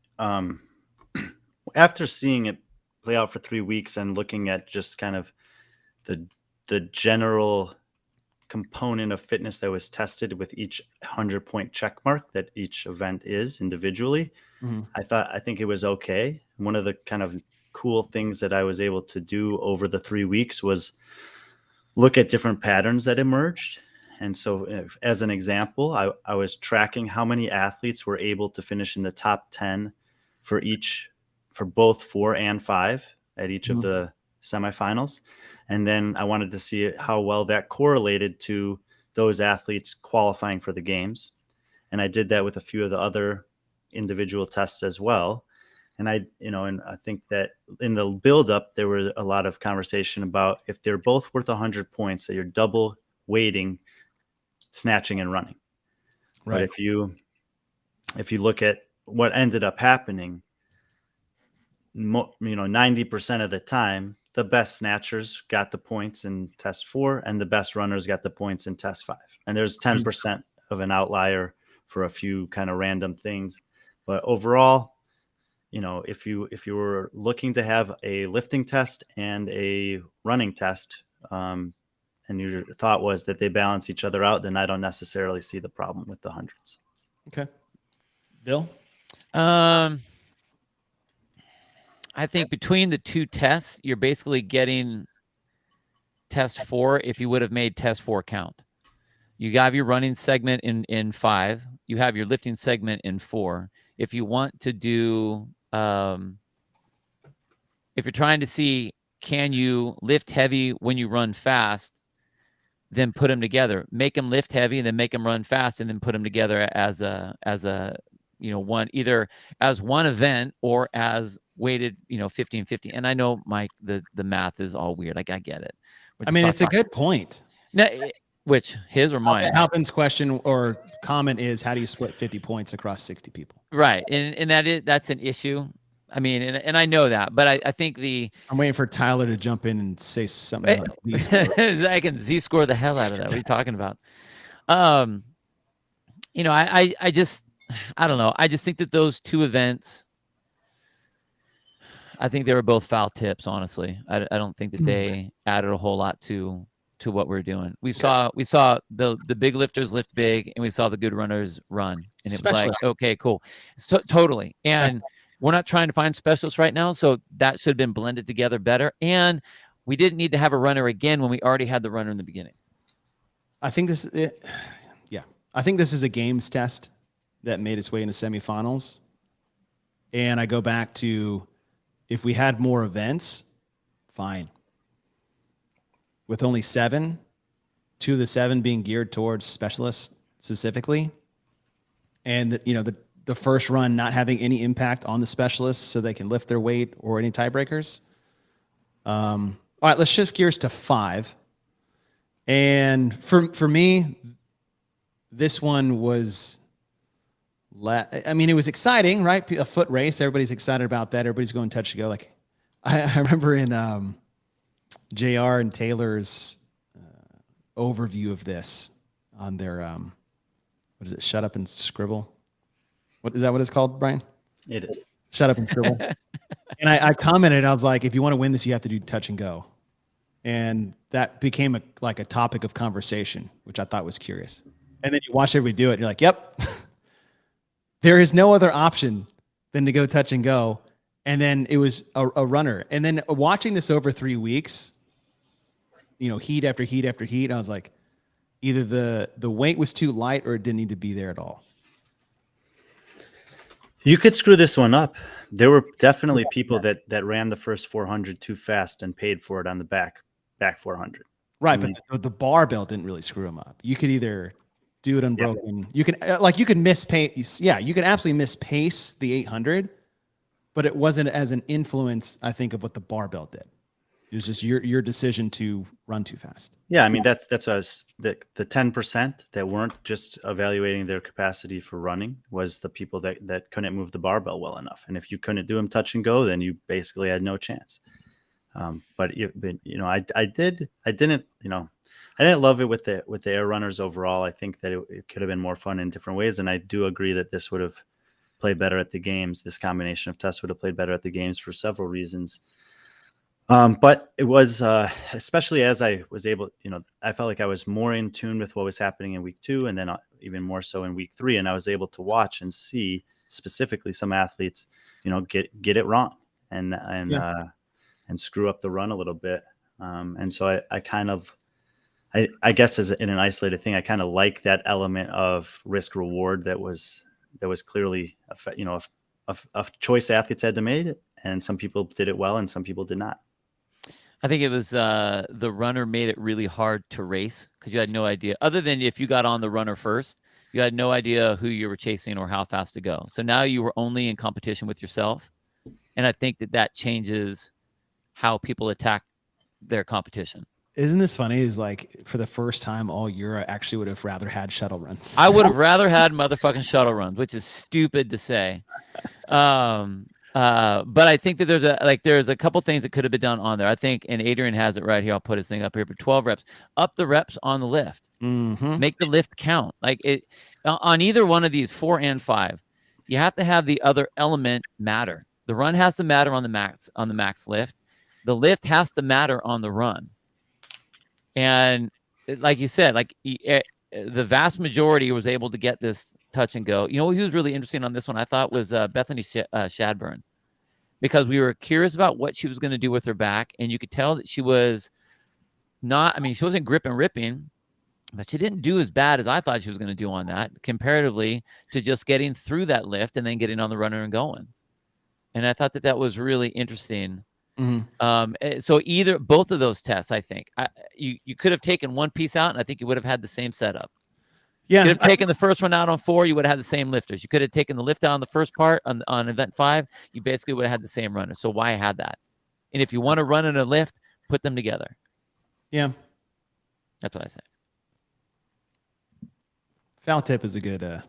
after seeing it play out for 3 weeks and looking at just kind of the general component of fitness that was tested with each 100-point check mark that each event is individually, Mm-hmm. I think it was okay. One of the kind of cool things that I was able to do over the 3 weeks was look at different patterns that emerged. And so, as an example, I was tracking how many athletes were able to finish in the top 10 for both 4 and 5 at each of the semifinals. And then I wanted to see how well that correlated to those athletes qualifying for the games. And I did that with a few of the other individual tests as well. And I think that in the buildup, there was a lot of conversation about if they're both worth 100 points, that you're double weighting snatching and running. Right. But if you look at what ended up happening, 90% of the time, the best snatchers got the points in test 4, and the best runners got the points in test 5. And there's 10% of an outlier for a few kind of random things. But overall, if you were looking to have a lifting test and a running test, and your thought was that they balance each other out, then I don't necessarily see the problem with the hundreds. Okay. Bill? I think between the two tests, you're basically getting test 4 if you would have made test 4 count. You have your running segment in 5. You have your lifting segment in 4. If you want to do, if you're trying to see, can you lift heavy when you run fast, then put them together. Make them lift heavy and then make them run fast, and then put them together as a one, either as one event or as weighted 50 and 50. And I know, Mike, the math is all weird. Like, I get it. I mean, it's a good point. Now, which his or mine? Halpin's question or comment is, how do you split 50 points across 60 people? Right, and that's an issue. I mean, and I know that, but I think I'm waiting for Tyler to jump in and say something about Z-score. I can Z-score the hell out of that. What are you talking about? I don't know. I just think that those two events, I think they were both foul tips, honestly. I don't think that they added a whole lot to what we're doing. We saw the big lifters lift big, and we saw the good runners run. And it was like, okay, cool. Totally. And we're not trying to find specialists right now, so that should have been blended together better. And we didn't need to have a runner again when we already had the runner in the beginning. I think this is a games test that made its way into semifinals. And I go back to, if we had more events, fine. With only 7, 2 of the 7 being geared towards specialists specifically, and the first run not having any impact on the specialists so they can lift their weight or any tiebreakers. All right, let's shift gears to 5. And for me, this one was, it was exciting, right? A foot race. Everybody's excited about that. Everybody's going touch to go. Like, I remember in JR and Taylor's overview of this on their, what is it? Shut Up and Scribble. What is that? What it's called, Brian? It is. Shut Up and Scribble. And I commented, I was like, if you want to win this, you have to do touch and go. And that became a topic of conversation, which I thought was curious. And then you watch everybody do it, and you're like, yep. There is no other option than to go touch and go. And then it was a runner. And then watching this over 3 weeks, heat after heat after heat, I was like, either the weight was too light or it didn't need to be there at all. You could screw this one up. There were definitely people that ran the first 400 too fast and paid for it on the back 400. Right, but the barbell didn't really screw them up. You could either do it unbroken. You can miss pace. Yeah, you can absolutely miss pace the 800, but it wasn't as an influence, I think, of what the barbell did. It was just your decision to run too fast. Yeah, I mean that's the 10% that weren't just evaluating their capacity for running was the people that couldn't move the barbell well enough. And if you couldn't do them touch and go, then you basically had no chance. But I didn't. I didn't love it with the air runners overall. I think that it could have been more fun in different ways, and I do agree that this would have played better at the games. This combination of tests would have played better at the games for several reasons. But it was, especially as I was able, I felt like I was more in tune with what was happening in week 2, and then even more so in week 3. And I was able to watch and see specifically some athletes, get it wrong and screw up the run a little bit. And so I kind of, I guess as in an isolated thing, I kind of like that element of risk reward that was clearly, a choice athletes had to make, and some people did it well and some people did not. I think it was the runner made it really hard to race because you had no idea. Other than if you got on the runner first, you had no idea who you were chasing or how fast to go. So now you were only in competition with yourself. And I think that changes how people attack their competition. Isn't this funny? Is like for the first time all year, I actually would have rather had shuttle runs. I would have rather had motherfucking shuttle runs, which is stupid to say. But I think that there's a couple things that could have been done on there. I think, and Adrian has it right here. I'll put his thing up here. But 12 reps, up the reps on the lift. Mm-hmm. Make the lift count. Like it on either one of these 4 and 5. You have to have the other element matter. The run has to matter on the max lift. The lift has to matter on the run. And like you said, the vast majority was able to get this touch and go. Who was really interesting on this one, I thought, was Bethany Shadburn, because we were curious about what she was going to do with her back. And you could tell that she was she wasn't grip and ripping, but she didn't do as bad as I thought she was going to do on that, comparatively to just getting through that lift and then getting on the runner and going. And I thought that was really interesting. Mm-hmm. So both of those tests, I think you could have taken one piece out, and I think you would have had the same setup. Yeah, you could have taken the first one out on 4, you would have had the same lifters. You could have taken the lift out on the first part on event 5, you basically would have had the same runner. So why have that? And if you want to run in a lift, put them together. Yeah, that's what I say. Foul tip is a good.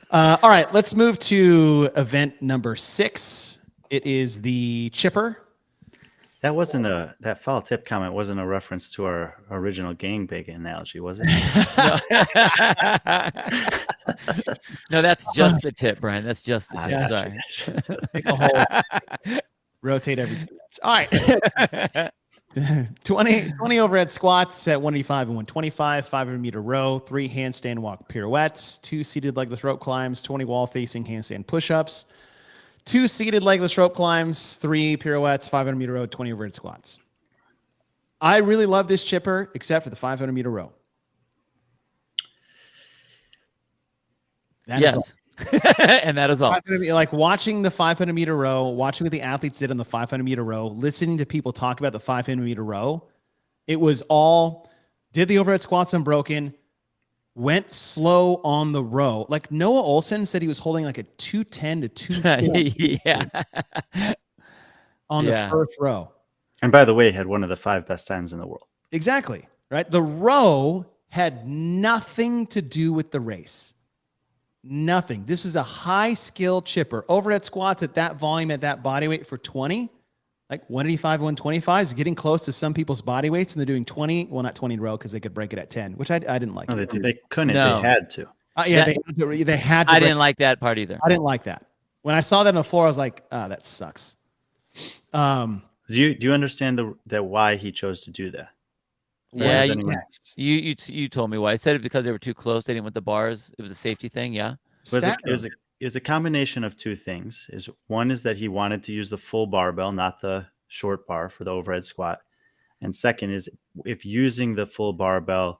All right, let's move to event number 6. It is the chipper. That wasn't that foul tip comment wasn't a reference to our original gangbang analogy, was it? No, that's just the tip, Brian. That's just the tip. Sorry. Take a hole. Rotate every 2 minutes. All right. 20 overhead squats at 185 and 125, 500-meter row, 3 handstand walk pirouettes, 2 seated legless rope climbs, 20 wall-facing handstand push-ups, 2 seated legless rope climbs, 3 pirouettes, 500-meter row, 20 overhead squats. I really love this chipper, except for the 500-meter row. Yes. And that is all. Like watching the 500-meter row, watching what the athletes did on the 500-meter row, listening to people talk about the 500-meter row, it was all did the overhead squats unbroken, went slow on the row. Like Noah Olsen said he was holding like a 210 to 240 on the first row. And by the way, had one of the 5 best times in the world. Exactly, right? The row had nothing to do with the race. Nothing. This is a high skill chipper. Overhead squats at that volume, at that body weight for 20, like 185, 125 is getting close to some people's body weights, and they're doing 20. Well, not 20 in a row because they could break it at 10, which I didn't like. No, they couldn't. No. They had to. They had to. I didn't like that part either. I didn't like that. When I saw that on the floor, I was like, oh, that sucks. Do you understand that why he chose to do that? Yeah, you told me why. I said it because they were too close. They didn't want the bars. It was a safety thing. Yeah. It was a combination of 2 things. One is that he wanted to use the full barbell, not the short bar for the overhead squat. And second is if using the full barbell,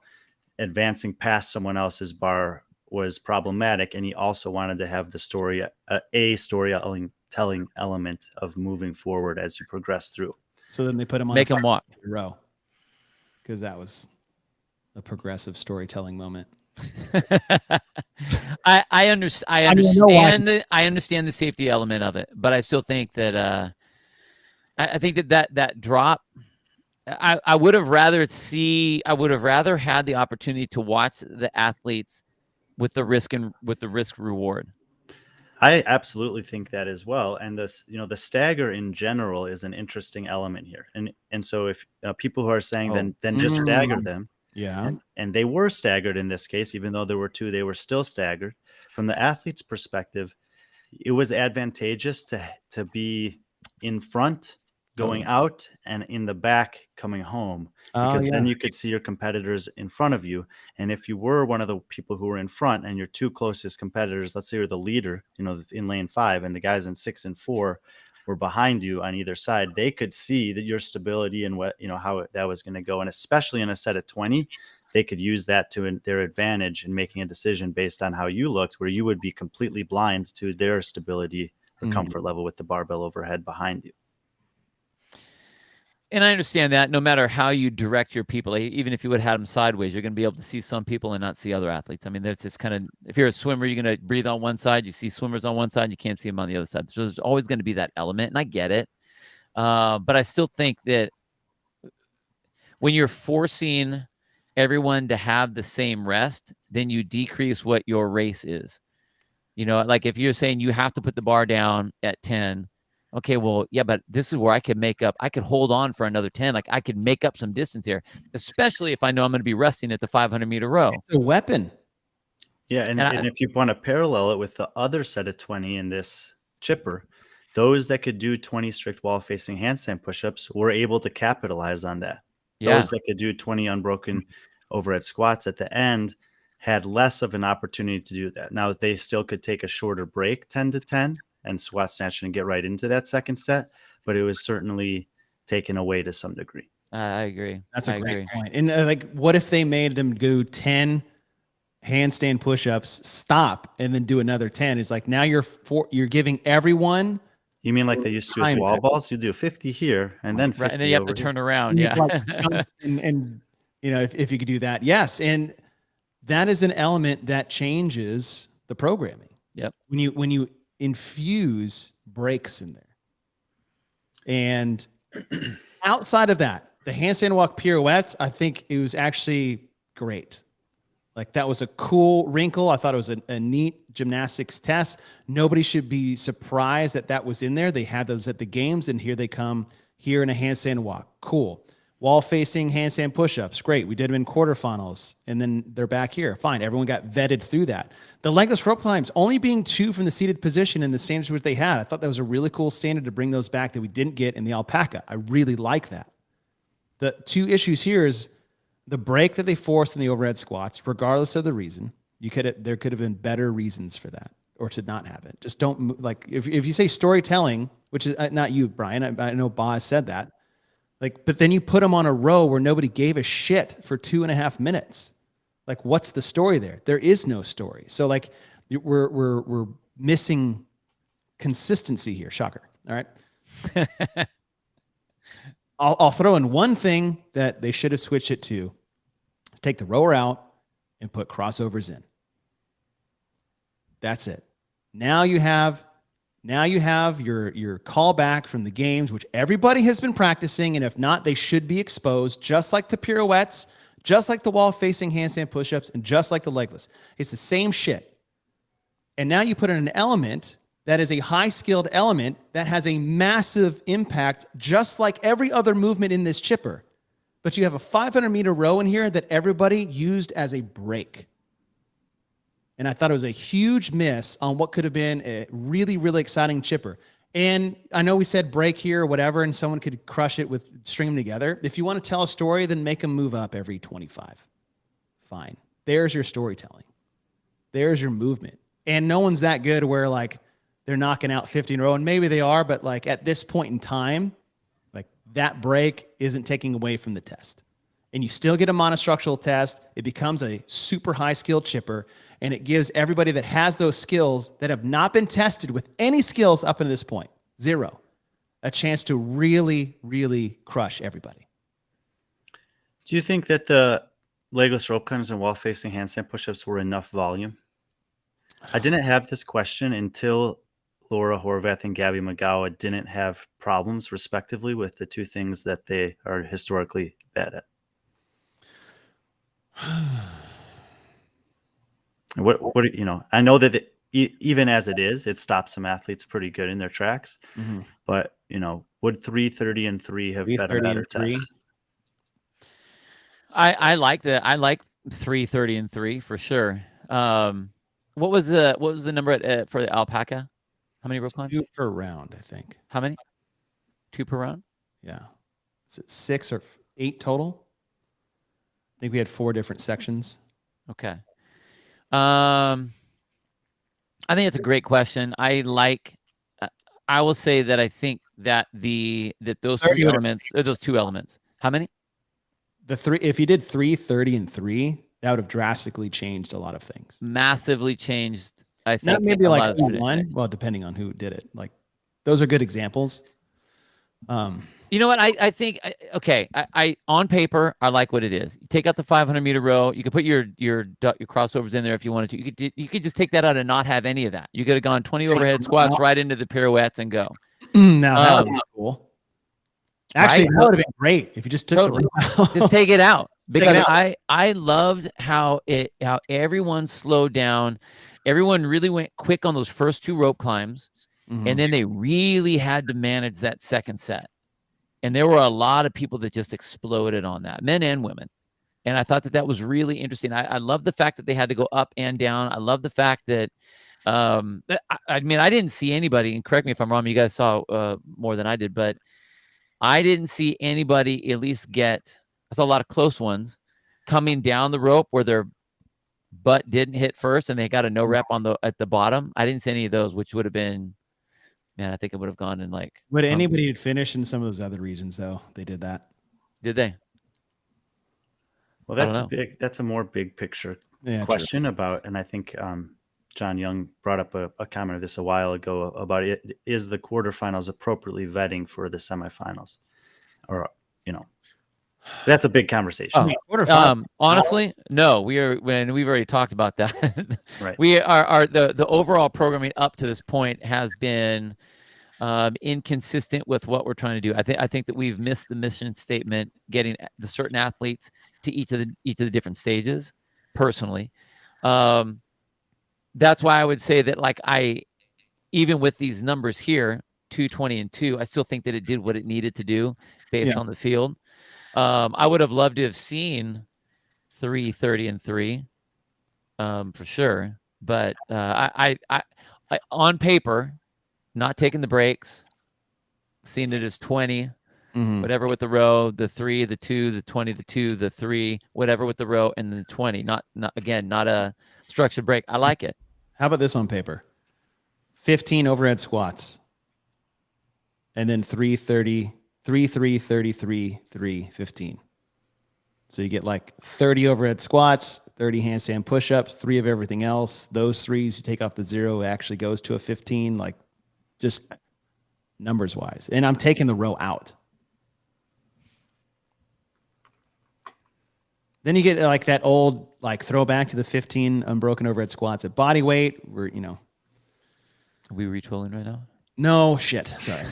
advancing past someone else's bar was problematic. And he also wanted to have the storytelling element of moving forward as you progress through. So then they put him on him walk row. Because that was a progressive storytelling moment. I understand the safety element of it, but I still think that I think that drop. I would have rather had the opportunity to watch the athletes with the risk reward. I absolutely think that as well. And this, the stagger in general is an interesting element here. And so if people who are saying then just stagger them, Yeah. and they were staggered in this case, even though there were two, they were still staggered. From the athlete's perspective, it was advantageous to be in front going out and in the back coming home, because then you could see your competitors in front of you. And if you were one of the people who were in front and your two closest competitors, let's say you're the leader, in lane 5, and the guys in 6 and 4 were behind you on either side, they could see that your stability and what, how that was going to go. And especially in a set of 20, they could use that to their advantage in making a decision based on how you looked, where you would be completely blind to their stability or comfort level with the barbell overhead behind you. And I understand that no matter how you direct your people, even if you would have had them sideways, you're going to be able to see some people and not see other athletes. I mean, there's this kind of, if you're a swimmer, you're going to breathe on one side, you see swimmers on one side, and you can't see them on the other side. So there's always going to be that element, and I get it. But I still think that when you're forcing everyone to have the same rest, then you decrease what your race is. Like if you're saying you have to put the bar down at 10, okay, well, yeah, but this is where I could hold on for another 10. Like I could make up some distance here, especially if I know I'm going to be resting at the 500-meter row. It's a weapon. Yeah, and if you want to parallel it with the other set of 20 in this chipper, those that could do 20 strict wall-facing handstand push-ups were able to capitalize on that. Yeah. Those that could do 20 unbroken overhead squats at the end had less of an opportunity to do that. Now, they still could take a shorter break, 10 to 10, and squat snatch and get right into that second set, but it was certainly taken away to some degree. I agree. That's a great point. And what if they made them do 10 handstand push-ups, stop, and then do another 10? It's like now you're giving everyone. You mean like they used to with wall balls? You do 50 here and then 50 right, and then you have to turn around. Yeah. and if you could do that, yes. And that is an element that changes the programming. Yep. When you infuse breaks in there. And outside of that, the handstand walk pirouettes, I think it was actually great. Like that was a cool wrinkle. I thought it was a neat gymnastics test. Nobody should be surprised that was in there. They had those at the games, and here they come here in a handstand walk. Cool. Wall facing handstand push-ups. Great. We did them in quarterfinals, and then they're back here. Fine. Everyone got vetted through that. The legless rope climbs only being 2 from the seated position in the standards which they had. I thought that was a really cool standard to bring those back that we didn't get in the alpaca. I really like that. The 2 issues here is the break that they forced in the overhead squats, regardless of the reason. There could have been better reasons for that, or to not have it. Just don't, like, if you say storytelling, which is not you, Brian, I know Boz said that, but then you put them on a row where nobody gave a shit for 2.5 minutes. Like, what's the story there? There is no story. So we're missing consistency here. Shocker. All right. I'll throw in one thing that they should have switched it to. Take the rower out and put crossovers in. That's it. Now you have your callback from the games, which everybody has been practicing, and if not, they should be exposed, just like the pirouettes, just like the wall-facing handstand push-ups, and just like the legless. It's the same shit. And now you put in an element that is a high-skilled element that has a massive impact, just like every other movement in this chipper. But you have a 500-meter row in here that everybody used as a break. And I thought it was a huge miss on what could have been a really, really exciting chipper. And I know we said break here or whatever, and someone could crush it with string them together. If you want to tell a story, then make them move up every 25. Fine. There's your storytelling. There's your movement. And no one's that good where they're knocking out 50 in a row, and maybe they are, but at this point in time, that break isn't taking away from the test. And you still get a monostructural test. It becomes a super high skilled chipper, and it gives everybody that has those skills that have not been tested with any skills up until this point, 0, a chance to really, really crush everybody. Do you think that the legless rope climbs and wall-facing handstand push-ups were enough volume? I didn't have this question until Laura Horvath and Gabby McGowan didn't have problems, respectively, with the 2 things that they are historically bad at. What I know that even as it is, it stops some athletes pretty good in their tracks. Mm-hmm. But, would 3:30 and 3 have been a 3:30 better and 3? test? I like 3:30 and 3 for sure. What was the number for the alpaca? How many rope climbs? 2 per round, I think. How many? 2 per round? Yeah. Is it 6 or 8 total? I think we had 4 different sections. Okay. I think it's a great question. I will say that I think that those 3 elements, or those 2 elements. How many? If you did 3:30 and 3, that would have drastically changed a lot of things. Massively changed, I think. Not maybe like 1, well, depending on who did it. Like, those are good examples. You know what? I think, okay, I on paper, I like what it is. You take out the 500-meter row. You could put your crossovers in there if you wanted to. You could just take that out and not have any of that. You could have gone 20 overhead squats right into the pirouettes and go. Now, that would be cool. Actually, right? that would have been great if you just took the row out. Just take it out. Because I loved how everyone slowed down. Everyone really went quick on those first 2 rope climbs. Mm-hmm. And then they really had to manage that second set. And there were a lot of people that just exploded on that, men and women. And I thought that was really interesting. I love the fact that they had to go up and down. I love the fact that, I mean, I didn't see anybody, and correct me if I'm wrong, you guys saw more than I did, but I didn't see anybody at least I saw a lot of close ones coming down the rope where their butt didn't hit first and they got a no rep at the bottom. I didn't see any of those, which would have been, man, I think it would have gone in like. Would anybody finish in some of those other regions though? They did that. Did they? Well, that's a more big picture question about, and I think John Young brought up a comment of this a while ago about it. Is the quarterfinals appropriately vetting for the semifinals? Or, that's a big conversation. Honestly, no. We've already talked about that. Right. We are the overall programming up to this point has been inconsistent with what we're trying to do. I think that we've missed the mission statement, getting the certain athletes to each of the different stages. Personally, that's why I would say that, like, even with these numbers here, 220 and 2, I still think that it did what it needed to do based on the field. I would have loved to have seen 3:30 and 3, for sure. But I on paper, not taking the breaks, seeing it as 20, whatever with the row, the 3, the 2, the 20, the 2, the 3, whatever with the row, and the 20. Not a structured break. I like it. How about this on paper? 15 overhead squats, and then 3:30. 3, 3, 33, 3, 15. So you get like 30 overhead squats, 30 handstand push-ups, 3 of everything else. Those 3s, you take off the 0, it actually goes to a 15, like just numbers-wise. And I'm taking the row out. Then you get like that old like throwback to the 15 unbroken overhead squats at body weight. Are we retooling right now? No shit. Sorry.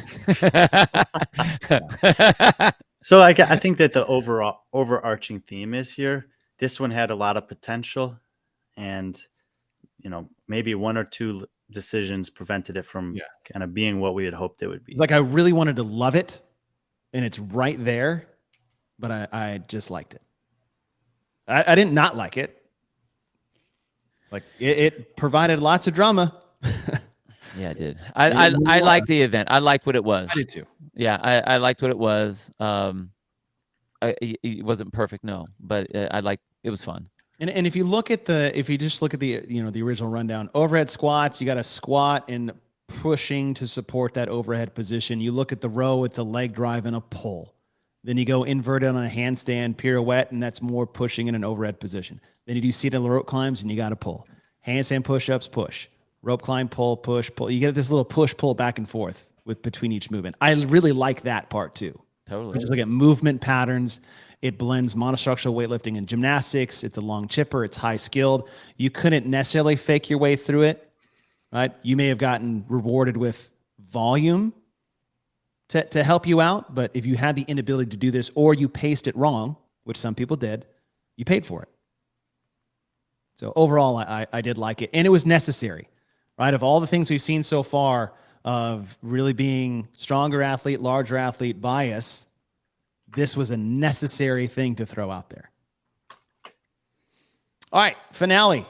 So I think that the overarching theme is here. This one had a lot of potential, and maybe 1 or 2 decisions prevented it from kind of being what we had hoped it would be. It's like I really wanted to love it, and it's right there, but I just liked it. I didn't not like it. Like it provided lots of drama. Yeah, I did. I liked the event. I liked what it was. I did too. Yeah, I liked what it was. It wasn't perfect, no, but it was fun. And if you just look at the the original rundown, overhead squats, you got to squat and pushing to support that overhead position. You look at the row, it's a leg drive and a pull. Then you go inverted on a handstand pirouette, and that's more pushing in an overhead position. Then you do seated rope climbs, and you got to pull. Handstand push-ups, push. Rope climb, pull, push, pull. You get this little push-pull back and forth between each movement. I really like that part too. Totally. Just look at movement patterns. It blends monostructural weightlifting and gymnastics. It's a long chipper. It's high skilled. You couldn't necessarily fake your way through it, right? You may have gotten rewarded with volume to help you out, but if you had the inability to do this or you paced it wrong, which some people did, you paid for it. So overall, I did like it, and it was necessary. right? Of all the things we've seen so far of really being stronger athlete, larger athlete bias, this was a necessary thing to throw out there. All right, finale.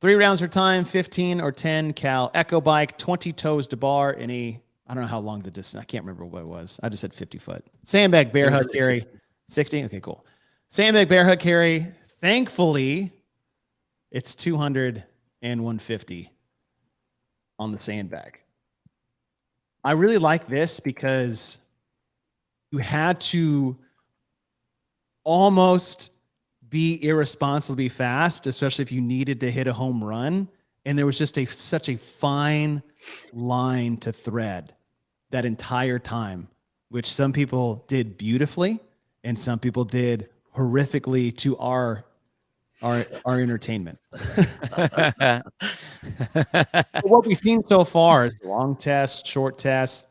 3 rounds for time, 15 or 10 cal echo bike, 20 toes to bar in a, I don't know how long the distance, I can't remember what it was. I just said 50 foot. Sandbag bear hug carry, 60. Okay, cool. Sandbag bear hug carry. Thankfully, it's 200 and 150 on the sandbag. I really like this because you had to almost be irresponsibly fast, especially if you needed to hit a home run. And there was just such a fine line to thread that entire time, which some people did beautifully and some people did horrifically to our entertainment. What we've seen so far is long test, short test,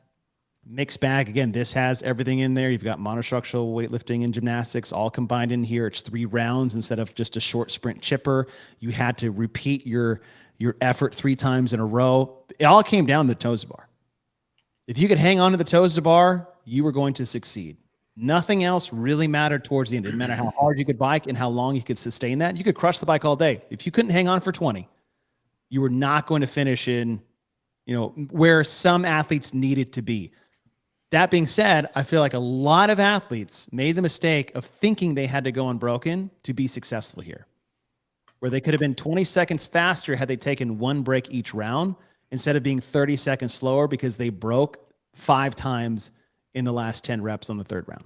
mixed bag. Again, this has everything in there. You've got monostructural weightlifting and gymnastics all combined in here. It's 3 rounds instead of just a short sprint chipper. You had to repeat your effort 3 times in a row. It all came down to the toes to bar. If you could hang on to the toes to bar, you were going to succeed. Nothing else really mattered towards the end. It didn't matter how hard you could bike and how long you could sustain that. You could crush the bike all day. If you couldn't hang on for 20, you were not going to finish in, where some athletes needed to be. That being said, I feel like a lot of athletes made the mistake of thinking they had to go unbroken to be successful here, where they could have been 20 seconds faster had they taken 1 break each round instead of being 30 seconds slower because they broke 5 times in the last 10 reps on the 3rd round,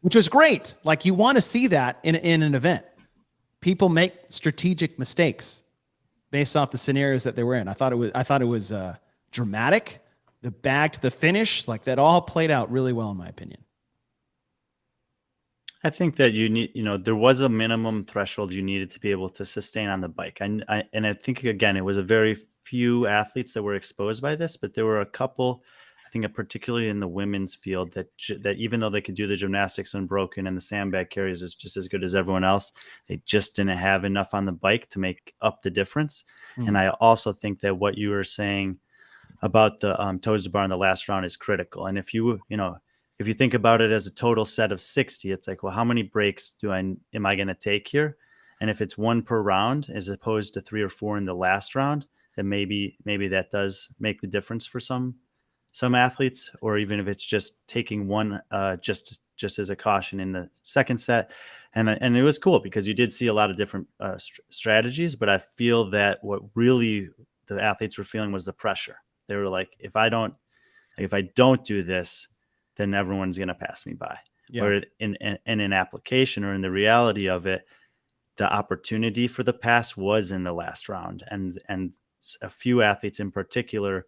which was great. Like, you want to see that in an event. People make strategic mistakes based off the scenarios that they were in. I thought it was dramatic. The bag to the finish, like, that all played out really well, in my opinion. I think that there was a minimum threshold you needed to be able to sustain on the bike. And I think, again, it was a very few athletes that were exposed by this, but there were a couple, I think, particularly in the women's field, that even though they could do the gymnastics unbroken and the sandbag carries is just as good as everyone else, they just didn't have enough on the bike to make up the difference. And I also think that what you were saying about the toes to bar in the last round is critical. And if you think about it as a total set of 60, it's like, well, how many breaks am I going to take here? And if it's 1 per round as opposed to 3 or 4 in the last round, then maybe that does make the difference for some athletes. Or even if it's just taking 1 just as a caution in the second set. And it was cool because you did see a lot of different strategies, but I feel that what really the athletes were feeling was the pressure. They were like, if I don't do this, then everyone's going to pass me by. Yeah. Or in application or in the reality of it, the opportunity for the pass was in the last round. And a few athletes in particular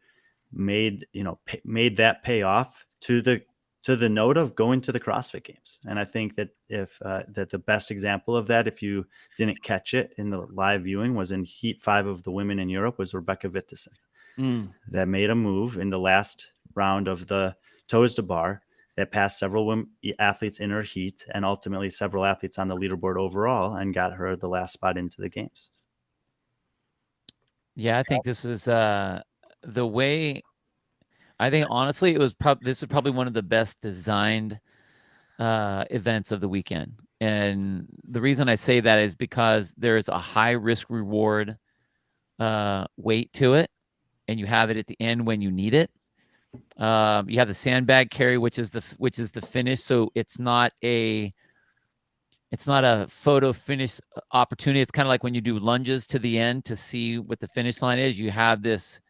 made that pay off to the note of going to the CrossFit Games. And I think that that the best example of that, if you didn't catch it in the live viewing, was in Heat 5 of the women in Europe, was Rebecca Wittesen. That made a move in the last round of the toes to bar that passed several athletes in her heat and ultimately several athletes on the leaderboard overall and got her the last spot into the games. Yeah, I think this is the way. I think honestly, this is probably one of the best designed events of the weekend. And the reason I say that is because there's a high risk reward weight to it, and you have it at the end when you need it. You have the sandbag carry, which is the finish. So it's not a photo finish opportunity. It's kind of like when you do lunges to the end to see what the finish line is. You have this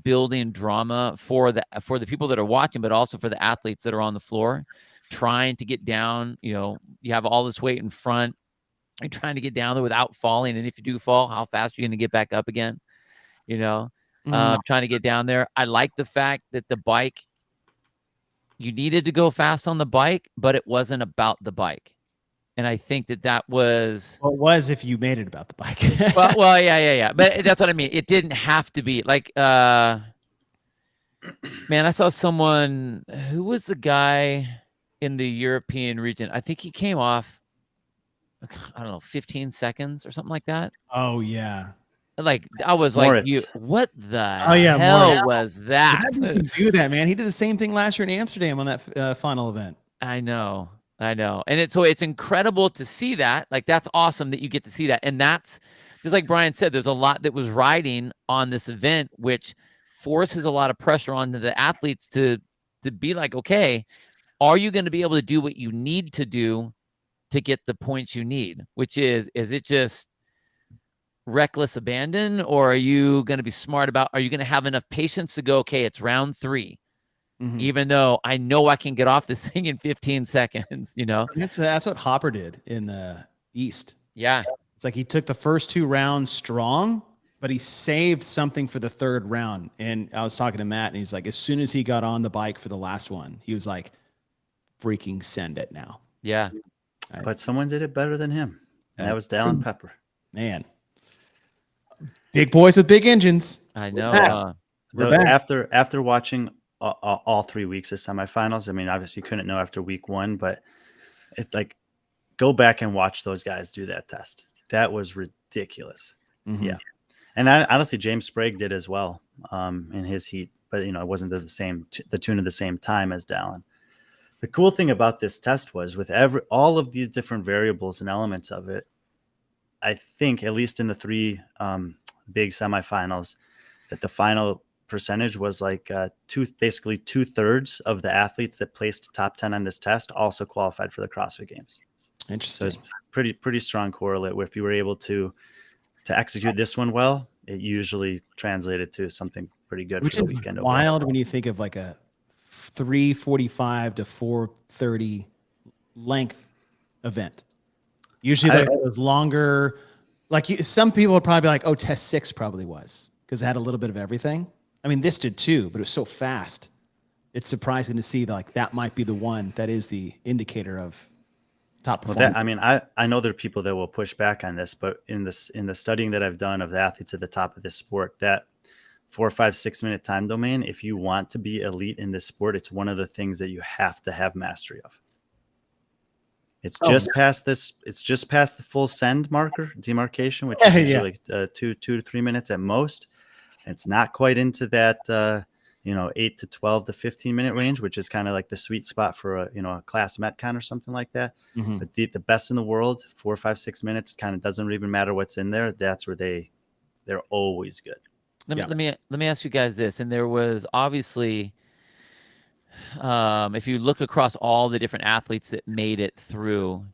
building drama for the people that are watching, but also for the athletes that are on the floor trying to get down. You have all this weight in front. You're trying to get down there without falling. And if you do fall, how fast are you going to get back up again? Trying to get down there. I like the fact that the bike, you needed to go fast on the bike, but it wasn't about the bike. And I think that was... Well, it was if you made it about the bike. well, yeah. But that's what I mean. It didn't have to be. Like, man, I saw someone... Who was the guy in the European region? I think he came off, I don't know, 15 seconds or something like that. Oh, yeah. Like I was Moritz. like, what the yeah, hell Moritz. was that? How did he do that, man? He did the same thing last year in Amsterdam on that final event. I know. And it's incredible to see that. Like, that's awesome that you get to see that. And that's just like Brian said, there's a lot that was riding on this event, which forces a lot of pressure onto the athletes to be like, okay, are you going to be able to do what you need to do to get the points you need? Which is it just reckless abandon, or are you going to be smart about, are you going to have enough patience to go, okay, it's round 3. Even though I know I can get off this thing in 15 seconds, That's what Hopper did in the East. Yeah. It's like he took the first 2 rounds strong, but he saved something for the 3rd round. And I was talking to Matt, and he's like, as soon as he got on the bike for the last one, he was like, freaking send it now. Yeah. But someone did it better than him, and that was Dallin Pepper. Man. Big boys with big engines. I know. After watching all 3 weeks of semifinals, I mean, obviously you couldn't know after week 1, but it's like, go back and watch those guys do that test. That was ridiculous. Yeah. And honestly, James Sprague did as well in his heat, but it wasn't the tune of the same time as Dallin. The cool thing about this test was with all of these different variables and elements of it, I think at least in the 3 big semifinals, that the final percentage was like basically 2/3 of the athletes that placed top 10 on this test also qualified for the CrossFit Games. Interesting. So it's pretty strong correlate where if you were able to execute this one well, it usually translated to something pretty good. Which for the is weekend wild overall. when you think of like a 3:45 to 4:30 length event. Usually like those longer, like some people would probably be like, oh, test 6 probably was because it had a little bit of everything. I mean, this did too, but it was so fast. It's surprising to see that might be the one that is the indicator of top performance. I know there are people that will push back on this, but in the studying that I've done of the athletes at the top of this sport, that 4, 5, 6 minute time domain, if you want to be elite in this sport, it's one of the things that you have to have mastery of. It's just past the full send demarcation, which is usually 2 to 3 minutes at most. And it's not quite into that 8 to 12 to 15 minute range, which is kind of like the sweet spot for a class Metcon or something like that. But the best in the world, 4, 5, 6 minutes, kind of doesn't even matter what's in there. That's where they're always good. Let me ask you guys this. And there was obviously, if you look across all the different athletes that made it through,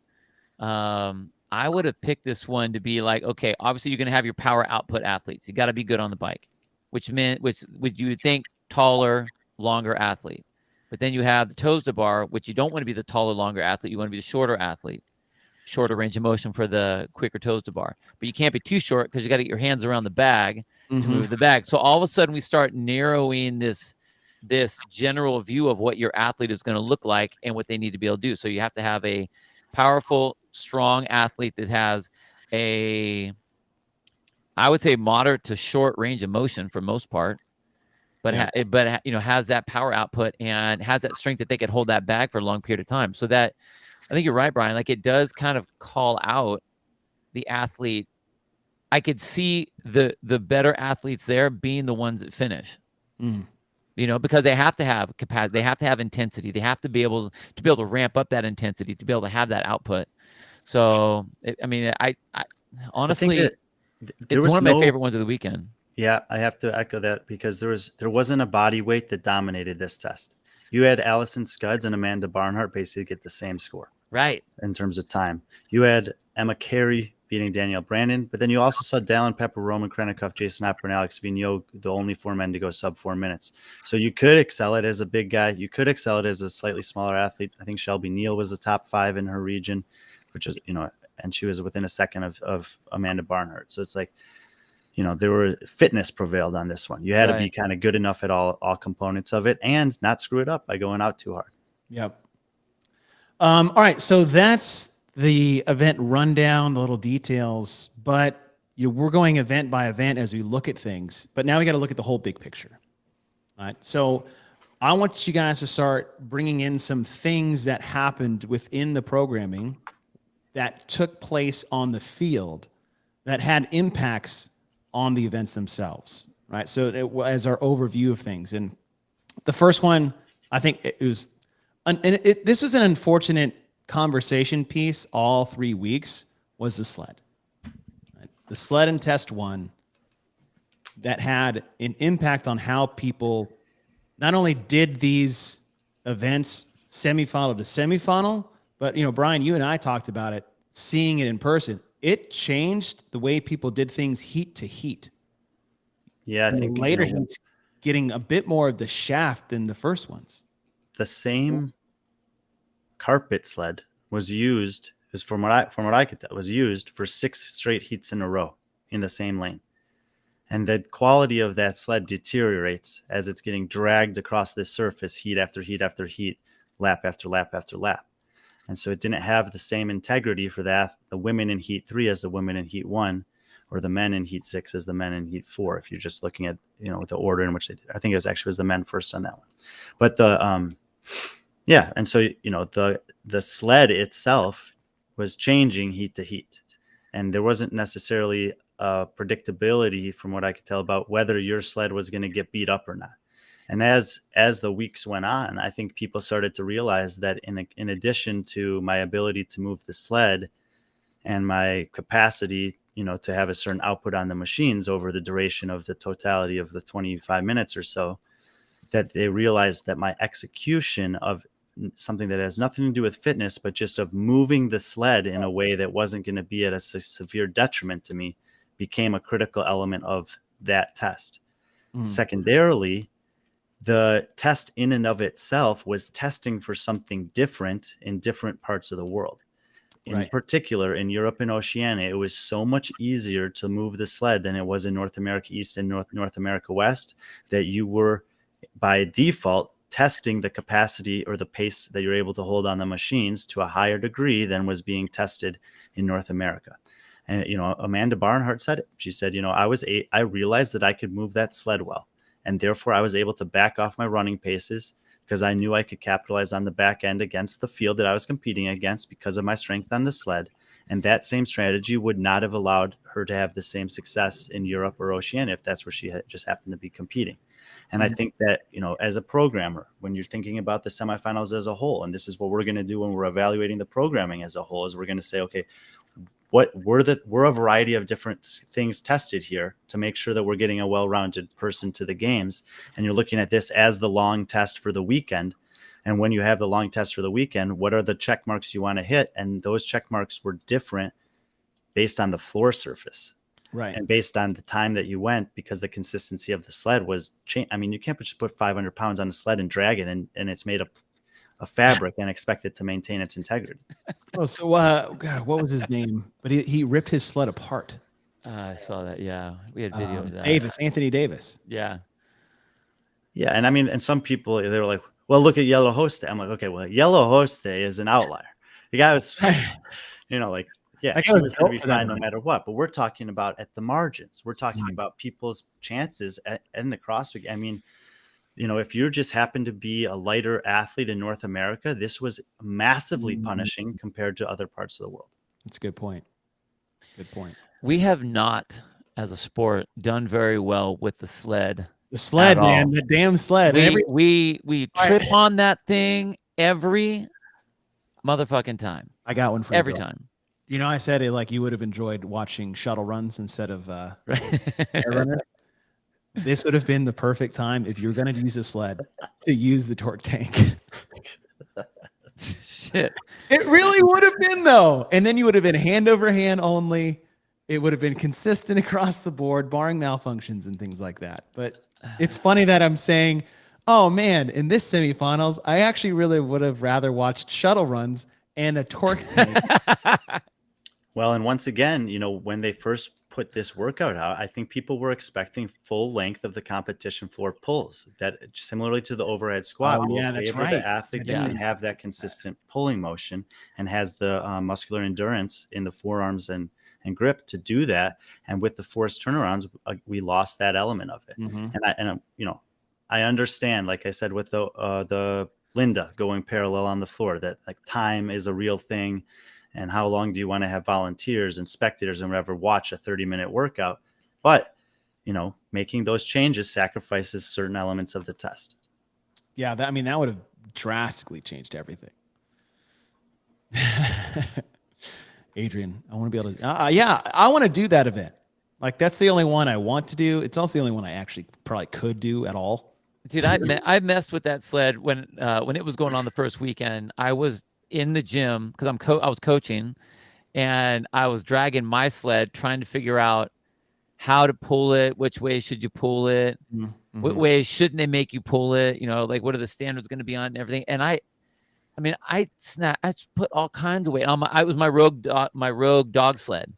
I would have picked this one to be like, okay, obviously you're going to have your power output athletes. You got to be good on the bike, which would you think taller, longer athlete. But then you have the toes to bar, which you don't want to be the taller, longer athlete. You want to be the shorter athlete, shorter range of motion for the quicker toes to bar. But you can't be too short because you got to get your hands around the bag to move the bag. So all of a sudden we start narrowing this general view of what your athlete is going to look like and what they need to be able to do. So you have to have a powerful, strong athlete that has I would say moderate to short range of motion for most part, but has that power output and has that strength that they could hold that bag for a long period of time. So that, I think you're right, Brian. Like, it does kind of call out the athlete. I could see the better athletes there being the ones that finish. Because they have to have capacity, they have to have intensity, they have to be able to ramp up that intensity to be able to have that output. So, I honestly, it's one of my favorite ones of the weekend. Yeah, I have to echo that because there wasn't a body weight that dominated this test. You had Allison Scudds and Amanda Barnhart basically get the same score, right, in terms of time. You had Emma Carey beating Danielle Brandon, but then you also saw Dallin Pepper, Roman Krennikov, Jason Hopper, and Alex Vigneault, the only 4 men to go sub 4 minutes. So you could excel it as a big guy. You could excel it as a slightly smaller athlete. I think Shelby Neal was the top 5 in her region, which is, and she was within a second of Amanda Barnhart. So it's like, there were fitness prevailed on this one. You had to be kind of good enough at all components of it and not screw it up by going out too hard. Yep. All right. So that's the event rundown, the little details, but we're going event by event as we look at things, but now we got to look at the whole big picture. All right. So I want you guys to start bringing in some things that happened within the programming that took place on the field that had impacts on the events themselves, right? So as our overview of things. And the first one, I think it was, this was an unfortunate conversation piece all 3 weeks, was the sled. Right? The sled in test one that had an impact on how people not only did these events semifinal to semifinal, but Brian, you and I talked about it, seeing it in person. It changed the way people did things heat to heat. Yeah, I think later he's getting a bit more of the shaft than the first ones. The same carpet sled was used, is from what I could tell, was used for 6 straight heats in a row in the same lane. And the quality of that sled deteriorates as it's getting dragged across this surface, heat after heat after heat, lap after lap after lap. And so it didn't have the same integrity for the women in heat 3 as the women in heat 1, or the men in heat 6 as the men in heat 4. If you're just looking at, the order in which they did. I think it was the men first on that one. But yeah. And so, the sled itself was changing heat to heat. And there wasn't necessarily predictability, from what I could tell, about whether your sled was going to get beat up or not. And as the weeks went on, I think people started to realize that in addition to my ability to move the sled and my capacity, to have a certain output on the machines over the duration of the totality of the 25 minutes or so, that they realized that my execution of something that has nothing to do with fitness, but just of moving the sled in a way that wasn't going to be at a severe detriment to me, became a critical element of that test. Secondarily, the test in and of itself was testing for something different in different parts of the world. In particular, in Europe and Oceania, it was so much easier to move the sled than it was in North America East and North America West, that you were, by default, testing the capacity or the pace that you're able to hold on the machines to a higher degree than was being tested in North America. And, Amanda Barnhart said it. She said, I realized that I could move that sled well. And therefore, I was able to back off my running paces because I knew I could capitalize on the back end against the field that I was competing against because of my strength on the sled. And that same strategy would not have allowed her to have the same success in Europe or Oceania if that's where she just happened to be competing. And I think that, as a programmer, when you're thinking about the semifinals as a whole, and this is what we're going to do when we're evaluating the programming as a whole, is we're going to say, okay, what were a variety of different things tested here to make sure that we're getting a well-rounded person to the games. And you're looking at this as the long test for the weekend. And when you have the long test for the weekend, what are the check marks you want to hit? And those check marks were different based on the floor surface. Right. And based on the time that you went, because the consistency of the sled was changed. I mean, you can't just put 500 pounds on a sled and drag it and it's made of fabric and expect it to maintain its integrity. Oh, so God, what was his name? But he ripped his sled apart. I saw that. Yeah, we had video of that. Anthony Davis. Yeah. Yeah, and I mean, and some people, they were like, "Well, look at Yellow Hoste." I'm like, "Okay, well, Yellow Hoste is an outlier. The guy was, he was going to be fine no matter what." But we're talking about at the margins. We're talking about people's chances in the CrossFit. I mean, if you just happen to be a lighter athlete in North America, this was massively punishing compared to other parts of the world. That's a good point. Good point. We have not, as a sport, done very well with the sled. The sled, man, the damn sled. We trip on that thing every motherfucking time. I got one for every time. I said it like you would have enjoyed watching shuttle runs instead of air runners. This would have been the perfect time if you were going to use a sled to use the torque tank. Shit. It really would have been, though. And then you would have been hand over hand only. It would have been consistent across the board, barring malfunctions and things like that. But it's funny that I'm saying, oh, man, in this semifinals, I actually really would have rather watched shuttle runs and a torque tank. Well, and once again, when they first put this workout out, I think people were expecting full length of the competition floor pulls, that similarly to the overhead squat. That's right. The athlete that can have that consistent pulling motion and has the muscular endurance in the forearms and grip to do that. And with the forced turnarounds, we lost that element of it. And I understand, like I said, with the Linda going parallel on the floor, that like time is a real thing. And how long do you want to have volunteers and spectators and whatever watch a 30-minute workout? But making those changes sacrifices certain elements of the test. Yeah, that would have drastically changed everything. Adrian, I want to be able to. Yeah, I want to do that event. Like, that's the only one I want to do. It's also the only one I actually probably could do at all. Dude, I messed with that sled when it was going on the first weekend. I was in the gym because I was coaching, and I was dragging my sled trying to figure out how to pull it, which way should you pull it, what way shouldn't they make you pull it, like what are the standards going to be on and everything. And I put all kinds of weight on I was my rogue dog sled.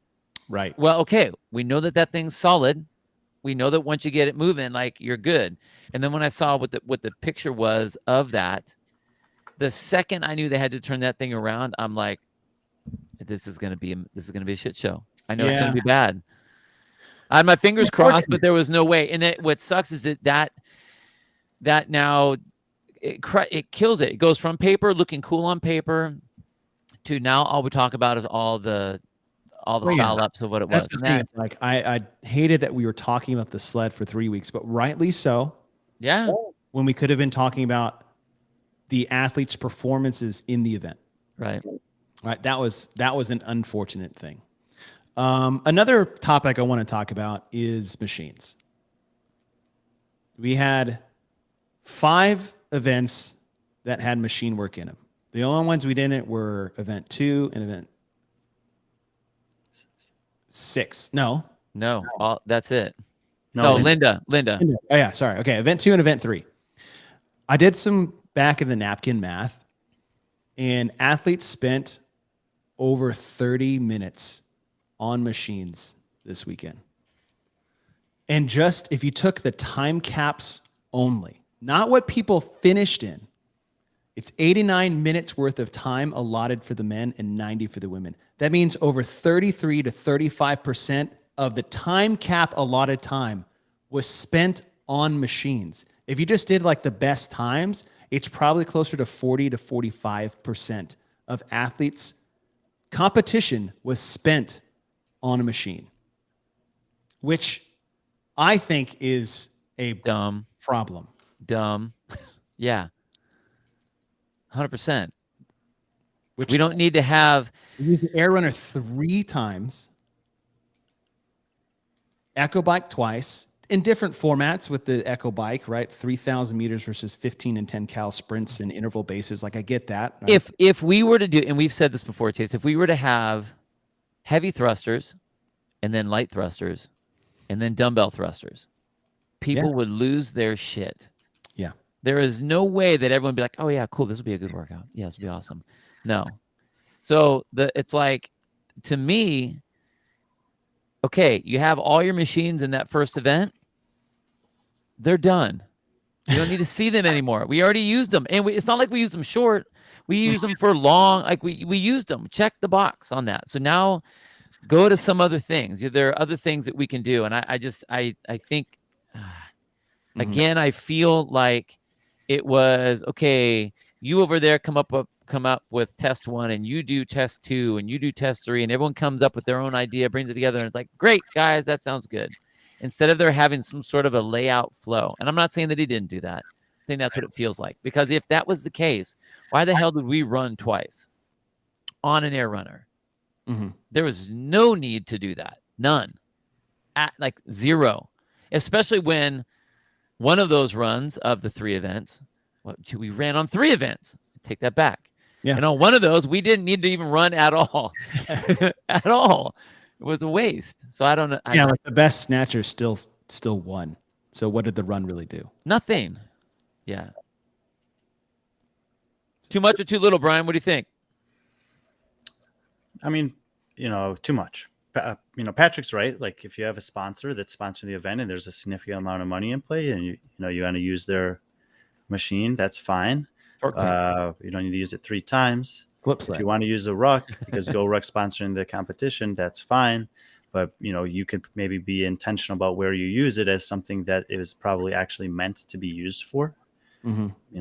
Right. Well, okay, we know that thing's solid. We know that once you get it moving, like, you're good. And then when I saw what the picture was of that, the second I knew they had to turn that thing around, I'm like, this is gonna be a shit show. I know it's gonna be bad. I had my fingers crossed, but there was no way. And what sucks is that now it kills it. It goes from paper looking cool on paper to now all we talk about is all the foul ups of what it was. That's the thing. Like, I hated that we were talking about the sled for 3 weeks, but rightly so. Yeah. When we could have been talking about the athletes' performances in the event. Right. Right. That was an unfortunate thing. Another topic I want to talk about is machines. We had 5 events that had machine work in them. The only ones we didn't were event 2 and event 6. No, that's it. No, Linda. Oh yeah, sorry. Okay, event 2 and event 3. I did some back of the napkin math, and athletes spent over 30 minutes on machines this weekend. And just if you took the time caps only, not what people finished in, it's 89 minutes worth of time allotted for the men and 90 for the women. That means over 33 to 35% of the time cap allotted time was spent on machines. If you just did like the best times, it's probably closer to 40 to 45% of athletes' competition was spent on a machine, which I think is a dumb problem. Yeah. 100%. We don't need to have. We use the air runner 3 times, Echo Bike twice, in different formats with the Echo Bike, right? 3,000 meters versus 15 and 10 cal sprints and interval bases. Like, I get that. Right? If we were to do, and we've said this before, Chase, if we were to have heavy thrusters and then light thrusters and then dumbbell thrusters, people would lose their shit. Yeah. There is no way that everyone would be like, oh yeah, cool, this will be a good workout. Yeah, this will be awesome. No. So it's like, to me, okay, you have all your machines in that first event. They're done. You don't need to see them anymore. We already used them. And it's not like we used them short. We used them for long. Like, we used them. Check the box on that. So now go to some other things. There are other things that we can do. And I think, again, I feel like it was, okay, you over there come up with test 1, and you do test 2, and you do test 3, and everyone comes up with their own idea, brings it together, and it's like, great, guys, that sounds good. Instead of there having some sort of a layout flow. And I'm not saying that he didn't do that. I think that's what it feels like. Because if that was the case, why the hell did we run twice on an air runner? There was no need to do that. None. Like, zero. Especially when one of those runs of the 3 events, we ran on 3 events. Take that back. Yeah. And on one of those, we didn't need to even run at all. At all. It was a waste. So I don't know. Like, the best snatcher still won. So what did the run really do? Nothing. Yeah. Too much or too little, Brian? What do you think? I mean, too much. Patrick's right. Like, if you have a sponsor that's sponsoring the event and there's a significant amount of money in play, and you want to use their machine, that's fine. You don't need to use it 3 times. Flip side. If you want to use a ruck because Go Ruck's sponsoring the competition, that's fine. But you could maybe be intentional about where you use it as something that is probably actually meant to be used for.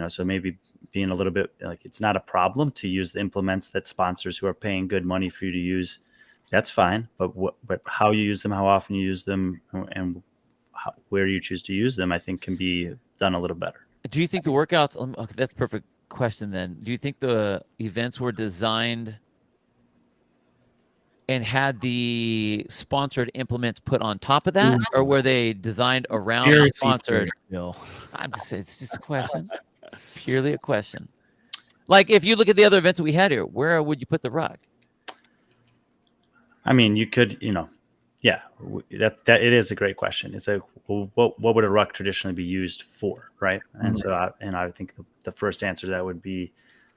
So maybe being a little bit like, it's not a problem to use the implements that sponsors who are paying good money for you to use. That's fine. But how you use them, how often you use them, and where you choose to use them, I think can be done a little better. Do you think the workouts? Okay, that's a perfect question. Then, do you think the events were designed and had the sponsored implements put on top of that, or were they designed around the sponsored? Bill. I'm just saying, it's just a question. It's purely a question. Like, if you look at the other events that we had here, where would you put the rug? I mean, you could, yeah, that it is a great question. It's like, well, what would a ruck traditionally be used for, right? And so, I think the first answer to that would be,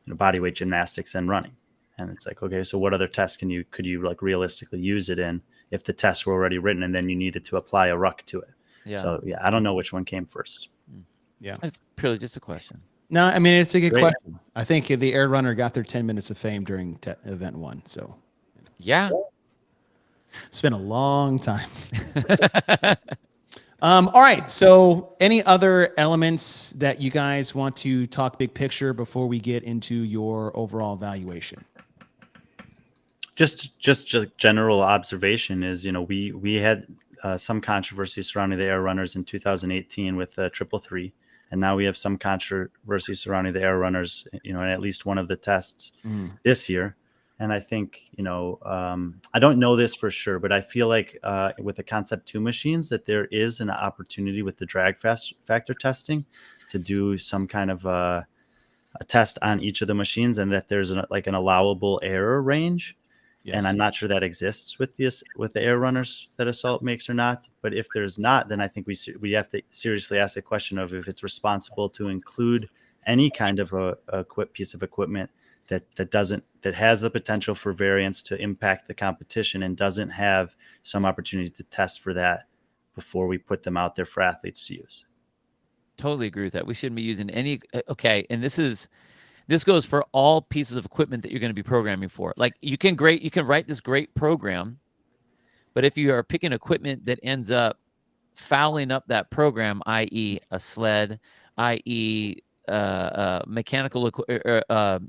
body weight gymnastics and running. And it's like, okay, so what other tests could you like realistically use it in if the tests were already written and then you needed to apply a ruck to it? Yeah. So yeah, I don't know which one came first. Yeah, it's purely just a question. No, I mean, it's a good question. I think the air runner got their 10 minutes of fame during event 1. So yeah, it's been a long time. All right. So any other elements that you guys want to talk big picture before we get into your overall evaluation? Just general observation is, we had some controversy surrounding the air runners in 2018 with 333, and now we have some controversy surrounding the air runners, in at least one of the tests this year. And I think, I don't know this for sure, but I feel like with the Concept 2 machines that there is an opportunity with the drag factor testing to do some kind of a test on each of the machines, and that there's an allowable error range. Yes. And I'm not sure that exists with the air runners that Assault makes or not. But if there's not, then I think we have to seriously ask the question of if it's responsible to include any kind of a piece of equipment that has the potential for variance to impact the competition and doesn't have some opportunity to test for that before we put them out there for athletes to use. Totally agree with that. We shouldn't be using any. Okay, and this goes for all pieces of equipment that you're going to be programming for. Like you can write this great program, but if you are picking equipment that ends up fouling up that program, i.e. a sled, i.e. mechanical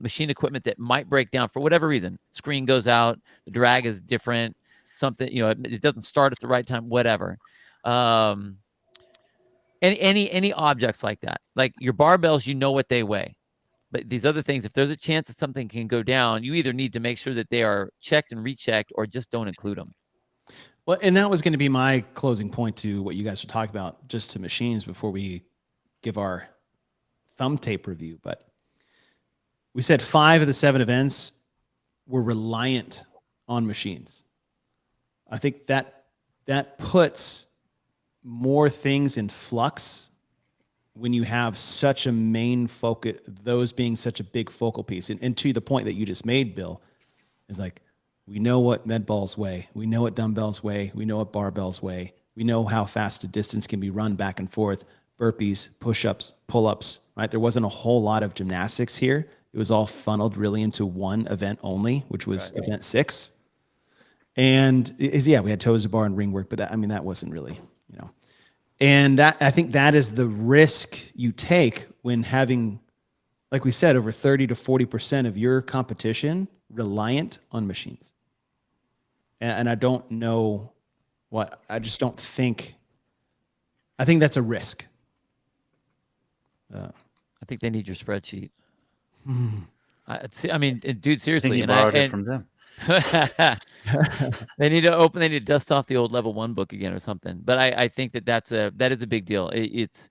machine equipment that might break down for whatever reason, screen goes out, the drag is different, something, it doesn't start at the right time, whatever. Any objects like that, like your barbells, what they weigh. But these other things, if there's a chance that something can go down, you either need to make sure that they are checked and rechecked or just don't include them. Well, and that was going to be my closing point to what you guys were talking about, just to machines before we give our thumb tape review. But we said 5 of the 7 events were reliant on machines. I think that puts more things in flux when you have such a main focus, those being such a big focal piece. And to the point that you just made, Bill, is like, we know what med balls weigh. We know what dumbbells weigh. We know what barbells weigh. We know how fast a distance can be run back and forth, burpees, push-ups, pull-ups, right? There wasn't a whole lot of gymnastics here. It was all funneled really into one event only, which was event 6. And we had toes to bar and ring work, but that wasn't really, And I think that is the risk you take when having, like we said, over 30 to 40% of your competition reliant on machines. And I don't know I just don't think, I think that's a risk. I think they need your spreadsheet. Dude, seriously. I think you borrowed it from them. They need to dust off the old level 1 book again or something. But I think that is a big deal. It's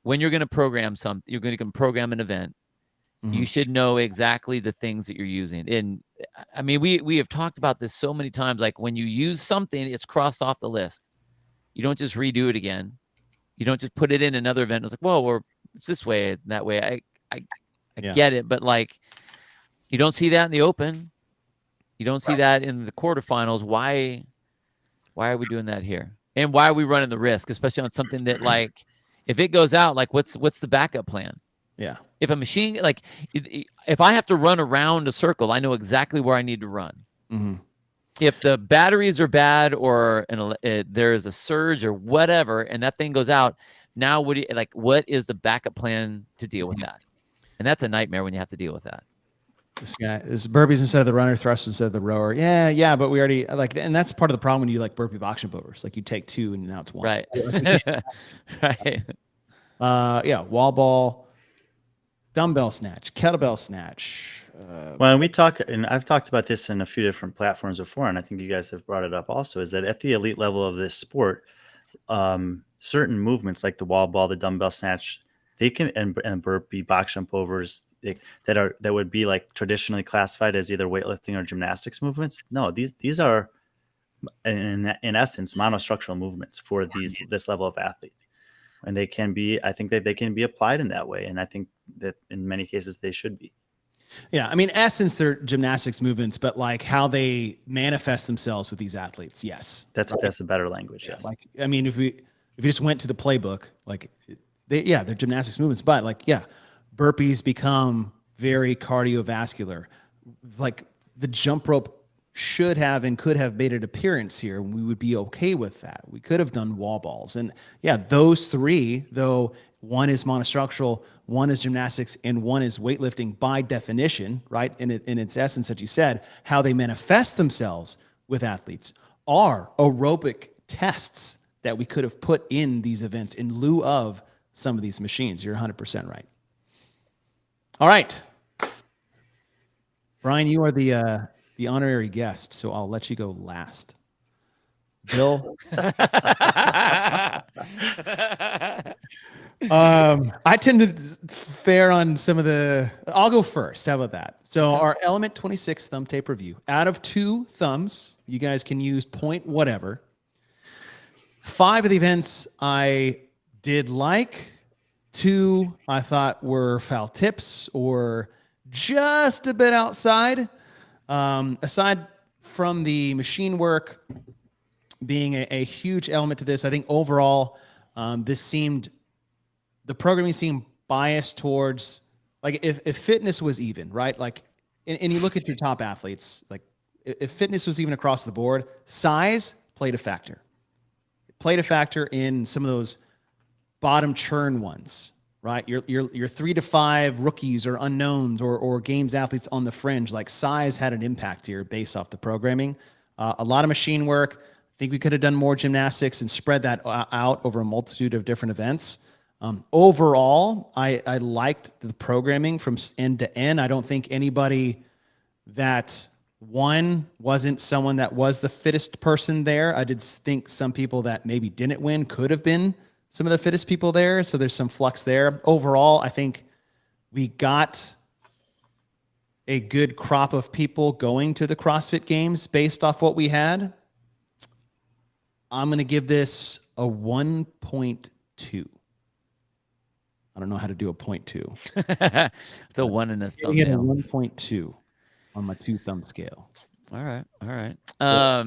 when you're going to program you're going to program an event. Mm-hmm. You should know exactly the things that you're using. And we have talked about this so many times. Like when you use something, it's crossed off the list. You don't just redo it again. You don't just put it in another event. It's like, well, it's this way, that way. I get it, but like you don't see that in the open. You don't see that in the quarterfinals. Why are we doing that here? And why are we running the risk, especially on something that, like, if it goes out, like, what's the backup plan? Yeah. If a machine, like, if I have to run around a circle, I know exactly where I need to run. Mm-hmm. If the batteries are bad or there is a surge or whatever, and that thing goes out, now what is the backup plan to deal with that? And that's a nightmare when you have to deal with that. This burpees instead of the runner, thrust instead of the rower. Yeah, but we already like, and that's part of the problem when you like burpee box jump overs. Like you take 2 and now it's 1. Right. Right. Yeah, wall ball, dumbbell snatch, kettlebell snatch. Well, we talk, and I've talked about this in a few different platforms before, and I think you guys have brought it up also, is that at the elite level of this sport, certain movements like the wall ball, the dumbbell snatch, they can, and burpee, box jump overs, that would be like traditionally classified as either weightlifting or gymnastics movements. No, these are in essence monostructural movements for this level of athlete, and they can be. I think that they can be applied in that way, and I think that in many cases they should be. Yeah, I mean, essence, they're gymnastics movements, but like how they manifest themselves with these athletes, yes, that's a better language. Yes. Like, I mean, if you just went to the playbook, like they're gymnastics movements, but like, yeah, burpees become very cardiovascular. Like the jump rope should have and could have made an appearance here. We would be okay with that. We could have done wall balls, and yeah, those 3, though. One is monostructural, one is gymnastics, and one is weightlifting by definition, right? In its essence, that you said, how they manifest themselves with athletes are aerobic tests that we could have put in these events in lieu of some of these machines. You're 100% right. All right. Brian, you are the honorary guest, so I'll let you go last. Bill? I tend to fare on some of the. I'll go first. How about that? So our Element 26 thumb tape review. Out of 2 thumbs, you guys can use point whatever. 5 of the events I did like. 2 I thought were foul tips or just a bit outside. Aside from the machine work being a huge element to this, I think overall the programming seemed biased towards, like, if fitness was even, right? Like, and you look at your top athletes, like if fitness was even across the board, size played a factor. It played a factor in some of those bottom churn ones, right? Your 3 to 5 rookies or unknowns or games athletes on the fringe, like size had an impact here based off the programming. A lot of machine work. I think we could have done more gymnastics and spread that out over a multitude of different events. Overall, I liked the programming from end to end. I don't think anybody that won wasn't someone that was the fittest person there. I did think some people that maybe didn't win could have been some of the fittest people there. So there's some flux there. Overall, I think we got a good crop of people going to the CrossFit Games based off what we had. I'm going to give this a 1.2. I don't know how to do a 0.2. It's a 1 and a I'm getting a thumbnail. 1.2 on my 2 thumb scale. All right. I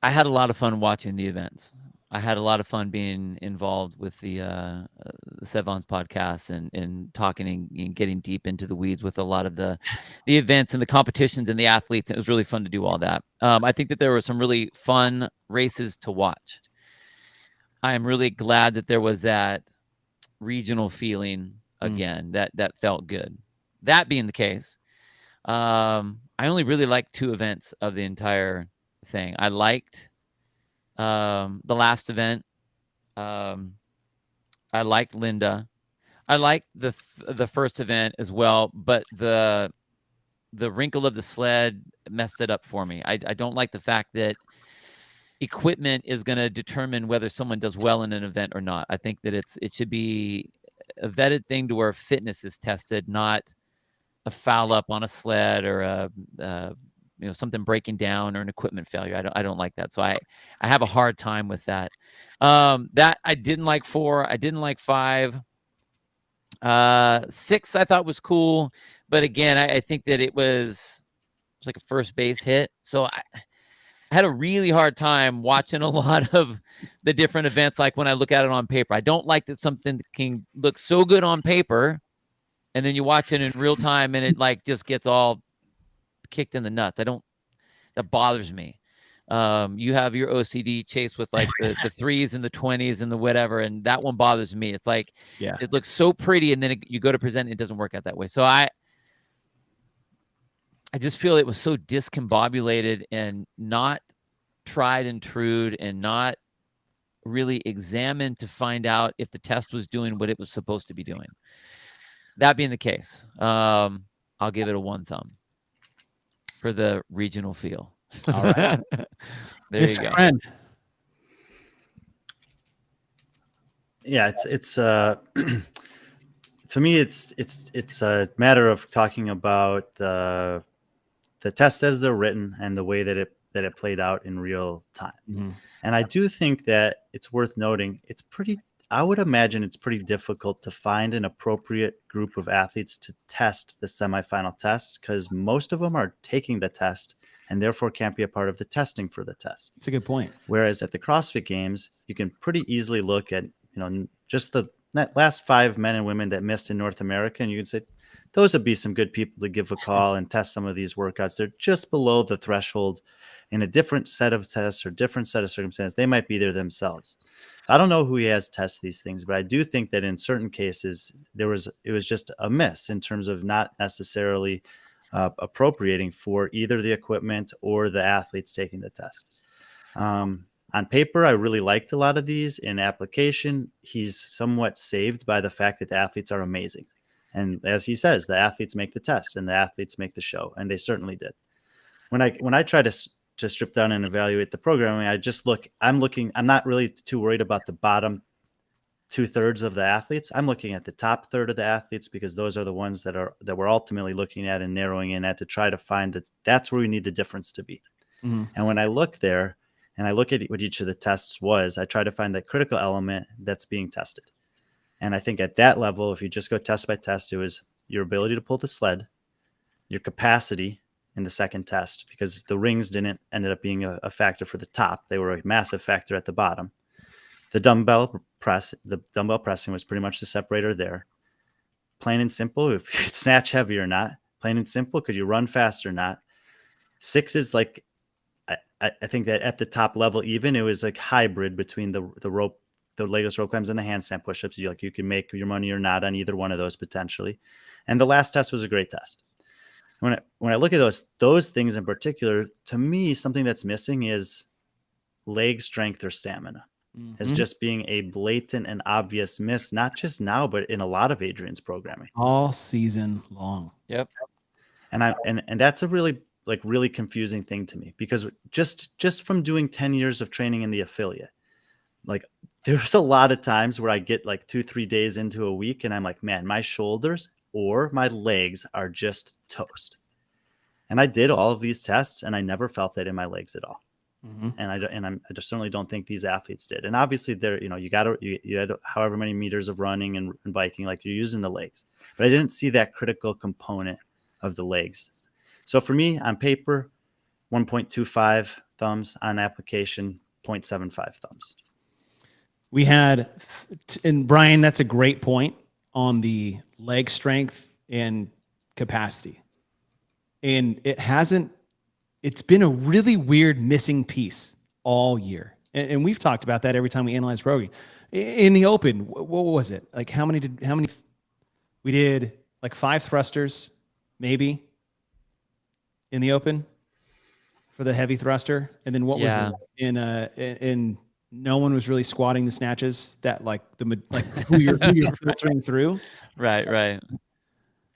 had a lot of fun watching the events. I had a lot of fun being involved with the Sevon's podcast and talking and getting deep into the weeds with a lot of the events and the competitions and the athletes. It was really fun to do all that. I think that there were some really fun races to watch. I am really glad that there was that regional feeling again, that felt good. That being the case, I only really liked 2 events of the entire thing. I liked the last event. I liked Linda. I liked the first event as well, but the wrinkle of the sled messed it up for me. I don't like the fact that equipment is going to determine whether someone does well in an event or not. I think that it should be a vetted thing to where fitness is tested, not a foul up on a sled or something breaking down or an equipment failure. I don't like that. So I have a hard time with that. That I didn't like 4. I didn't like 5. 6 I thought was cool, but again, I think that it was like a first base hit. So I had a really hard time watching a lot of the different events. Like when I look at it on paper, I don't like that something can look so good on paper, and then you watch it in real time and it like just gets all kicked in the nuts. That bothers me. You have your OCD chase with like the 3s and the 20s and the whatever, and that one bothers me. It's like, it looks so pretty, and then you go to present, it doesn't work out that way. So I just feel it was so discombobulated and not tried and true and not really examined to find out if the test was doing what it was supposed to be doing. That being the case, I'll give it a 1 thumb for the regional feel. All right. There Mr. you go. Friend. Yeah, it's to me it's a matter of talking about the tests as they're written and the way that it played out in real time. Mm-hmm. And I do think that it's worth noting I would imagine it's pretty difficult to find an appropriate group of athletes to test the semifinal tests, because most of them are taking the test and therefore can't be a part of the testing for the test. That's a good point. Whereas at the CrossFit Games, you can pretty easily look at, just the last 5 men and women that missed in North America, and you can say, those would be some good people to give a call and test some of these workouts. They're just below the threshold in a different set of tests or different set of circumstances. They might be there themselves. I don't know who he has test these things, but I do think that in certain cases it was just a miss in terms of not necessarily appropriating for either the equipment or the athletes taking the test. On paper, I really liked a lot of these. In application, he's somewhat saved by the fact that the athletes are amazing. And as he says, the athletes make the test and the athletes make the show, and they certainly did. When I try to strip down and evaluate the programming, I'm not really too worried about the bottom 2/3 of the athletes. I'm looking at the top third of the athletes, because those are the ones that we're ultimately looking at and narrowing in at to try to find that's where we need the difference to be. Mm-hmm. And when I look there and I look at what each of the tests was, I try to find that critical element that's being tested. And I think at that level, if you just go test by test, it was your ability to pull the sled, your capacity in the second test, because the rings ended up being a factor for the top. They were a massive factor at the bottom. The dumbbell pressing was pretty much the separator there. Plain and simple, if you could snatch heavy or not. Plain and simple, could you run fast or not? 6 is like, I think that at the top level, even it was like hybrid between the rope, the legless rope climbs and the handstand push-ups. You can make your money or not on either one of those potentially. And the last test was a great test. When I look at those things in particular, to me, something that's missing is leg strength or stamina, as just being a blatant and obvious miss, not just now, but in a lot of Adrian's programming all season long. Yep. And that's a really confusing thing to me, because just from doing 10 years of training in the affiliate, like there's a lot of times where I get like 2-3 days into a week and I'm like, man, my shoulders or my legs are just toast. And I did all of these tests and I never felt that in my legs at all. Mm-hmm. And I just certainly don't think these athletes did. And obviously you had however many meters of running and biking, like you're using the legs, but I didn't see that critical component of the legs. So for me, on paper, 1.25 thumbs, on application, 0.75 thumbs. We had, and Brian, that's a great point on the leg strength and capacity. And it's been a really weird missing piece all year. And we've talked about that every time we analyze programming. In the open, what was it? Like how many we did like 5 thrusters, maybe, in the open for the heavy thruster. And then what was it in no one was really squatting the snatches that who you're filtering through. Right.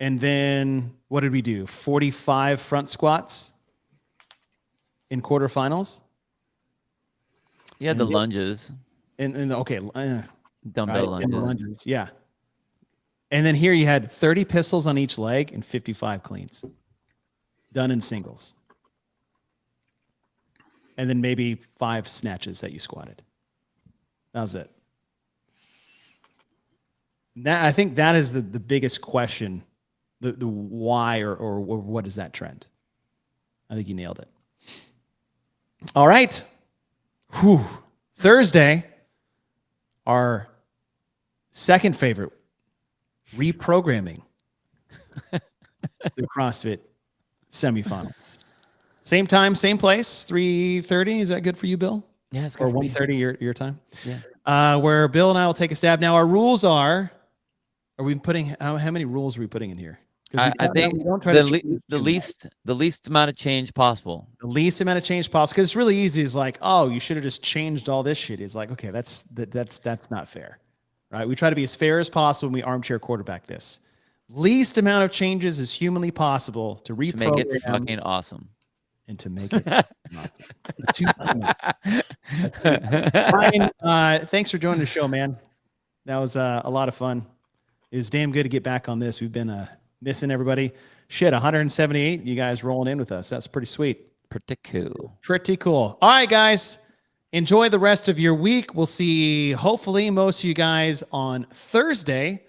And then what did we do? 45 front squats in quarterfinals. You had the lunges. And okay. Dumbbell lunges. Yeah. And then here you had 30 pistols on each leg and 55 cleans done in singles. And then maybe 5 snatches that you squatted. That was it. I think that is the biggest question, the why or what is that trend? I think you nailed it. All right. Whew. Thursday, our second favorite, reprogramming the CrossFit Semifinals. Same time, same place, 3:30. Is that good for you, Bill? Yeah, it's good. Or 1:30 your time? Yeah. Where Bill and I will take a stab. Now, our rules are we putting, how many rules are we putting in here? I think we don't try the to change too much. the least amount of change possible. The least amount of change possible, because it's really easy. Is like, oh, you should have just changed all this shit. Is like, okay, that's not fair, right? We try to be as fair as possible when we armchair quarterback this. Least amount of changes as humanly possible to reprogram To make it fucking awesome. and to make it awesome. Ryan, thanks for joining the show, man. That was a lot of fun. It was damn good to get back on this. We've been missing everybody. Shit, 178. You guys rolling in with us. That's pretty sweet. Pretty cool. Pretty cool. All right, guys. Enjoy the rest of your week. We'll see, hopefully, most of you guys on Thursday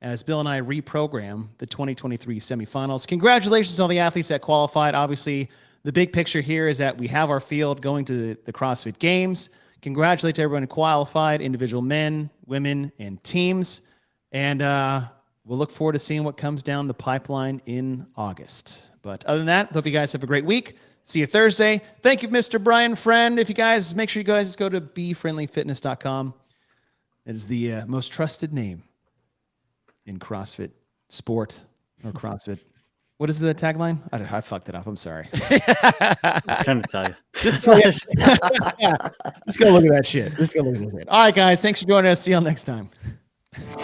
as Bill and I reprogram the 2023 semifinals. Congratulations to all the athletes that qualified. Obviously, the big picture here is that we have our field going to the CrossFit Games. Congratulate to everyone who qualified, individual men, women, and teams. And we'll look forward to seeing what comes down the pipeline in August. But other than that, hope you guys have a great week. See you Thursday. Thank you, Mr. Brian Friend. If you guys, make sure you guys go to B.Friendly It is the most trusted name in CrossFit sport or CrossFit. What is the tagline? I fucked it up. I'm sorry. I'm trying to tell you. Let's go look at that shit. Let's go look at that shit. All right, guys. Thanks for joining us. See you all next time.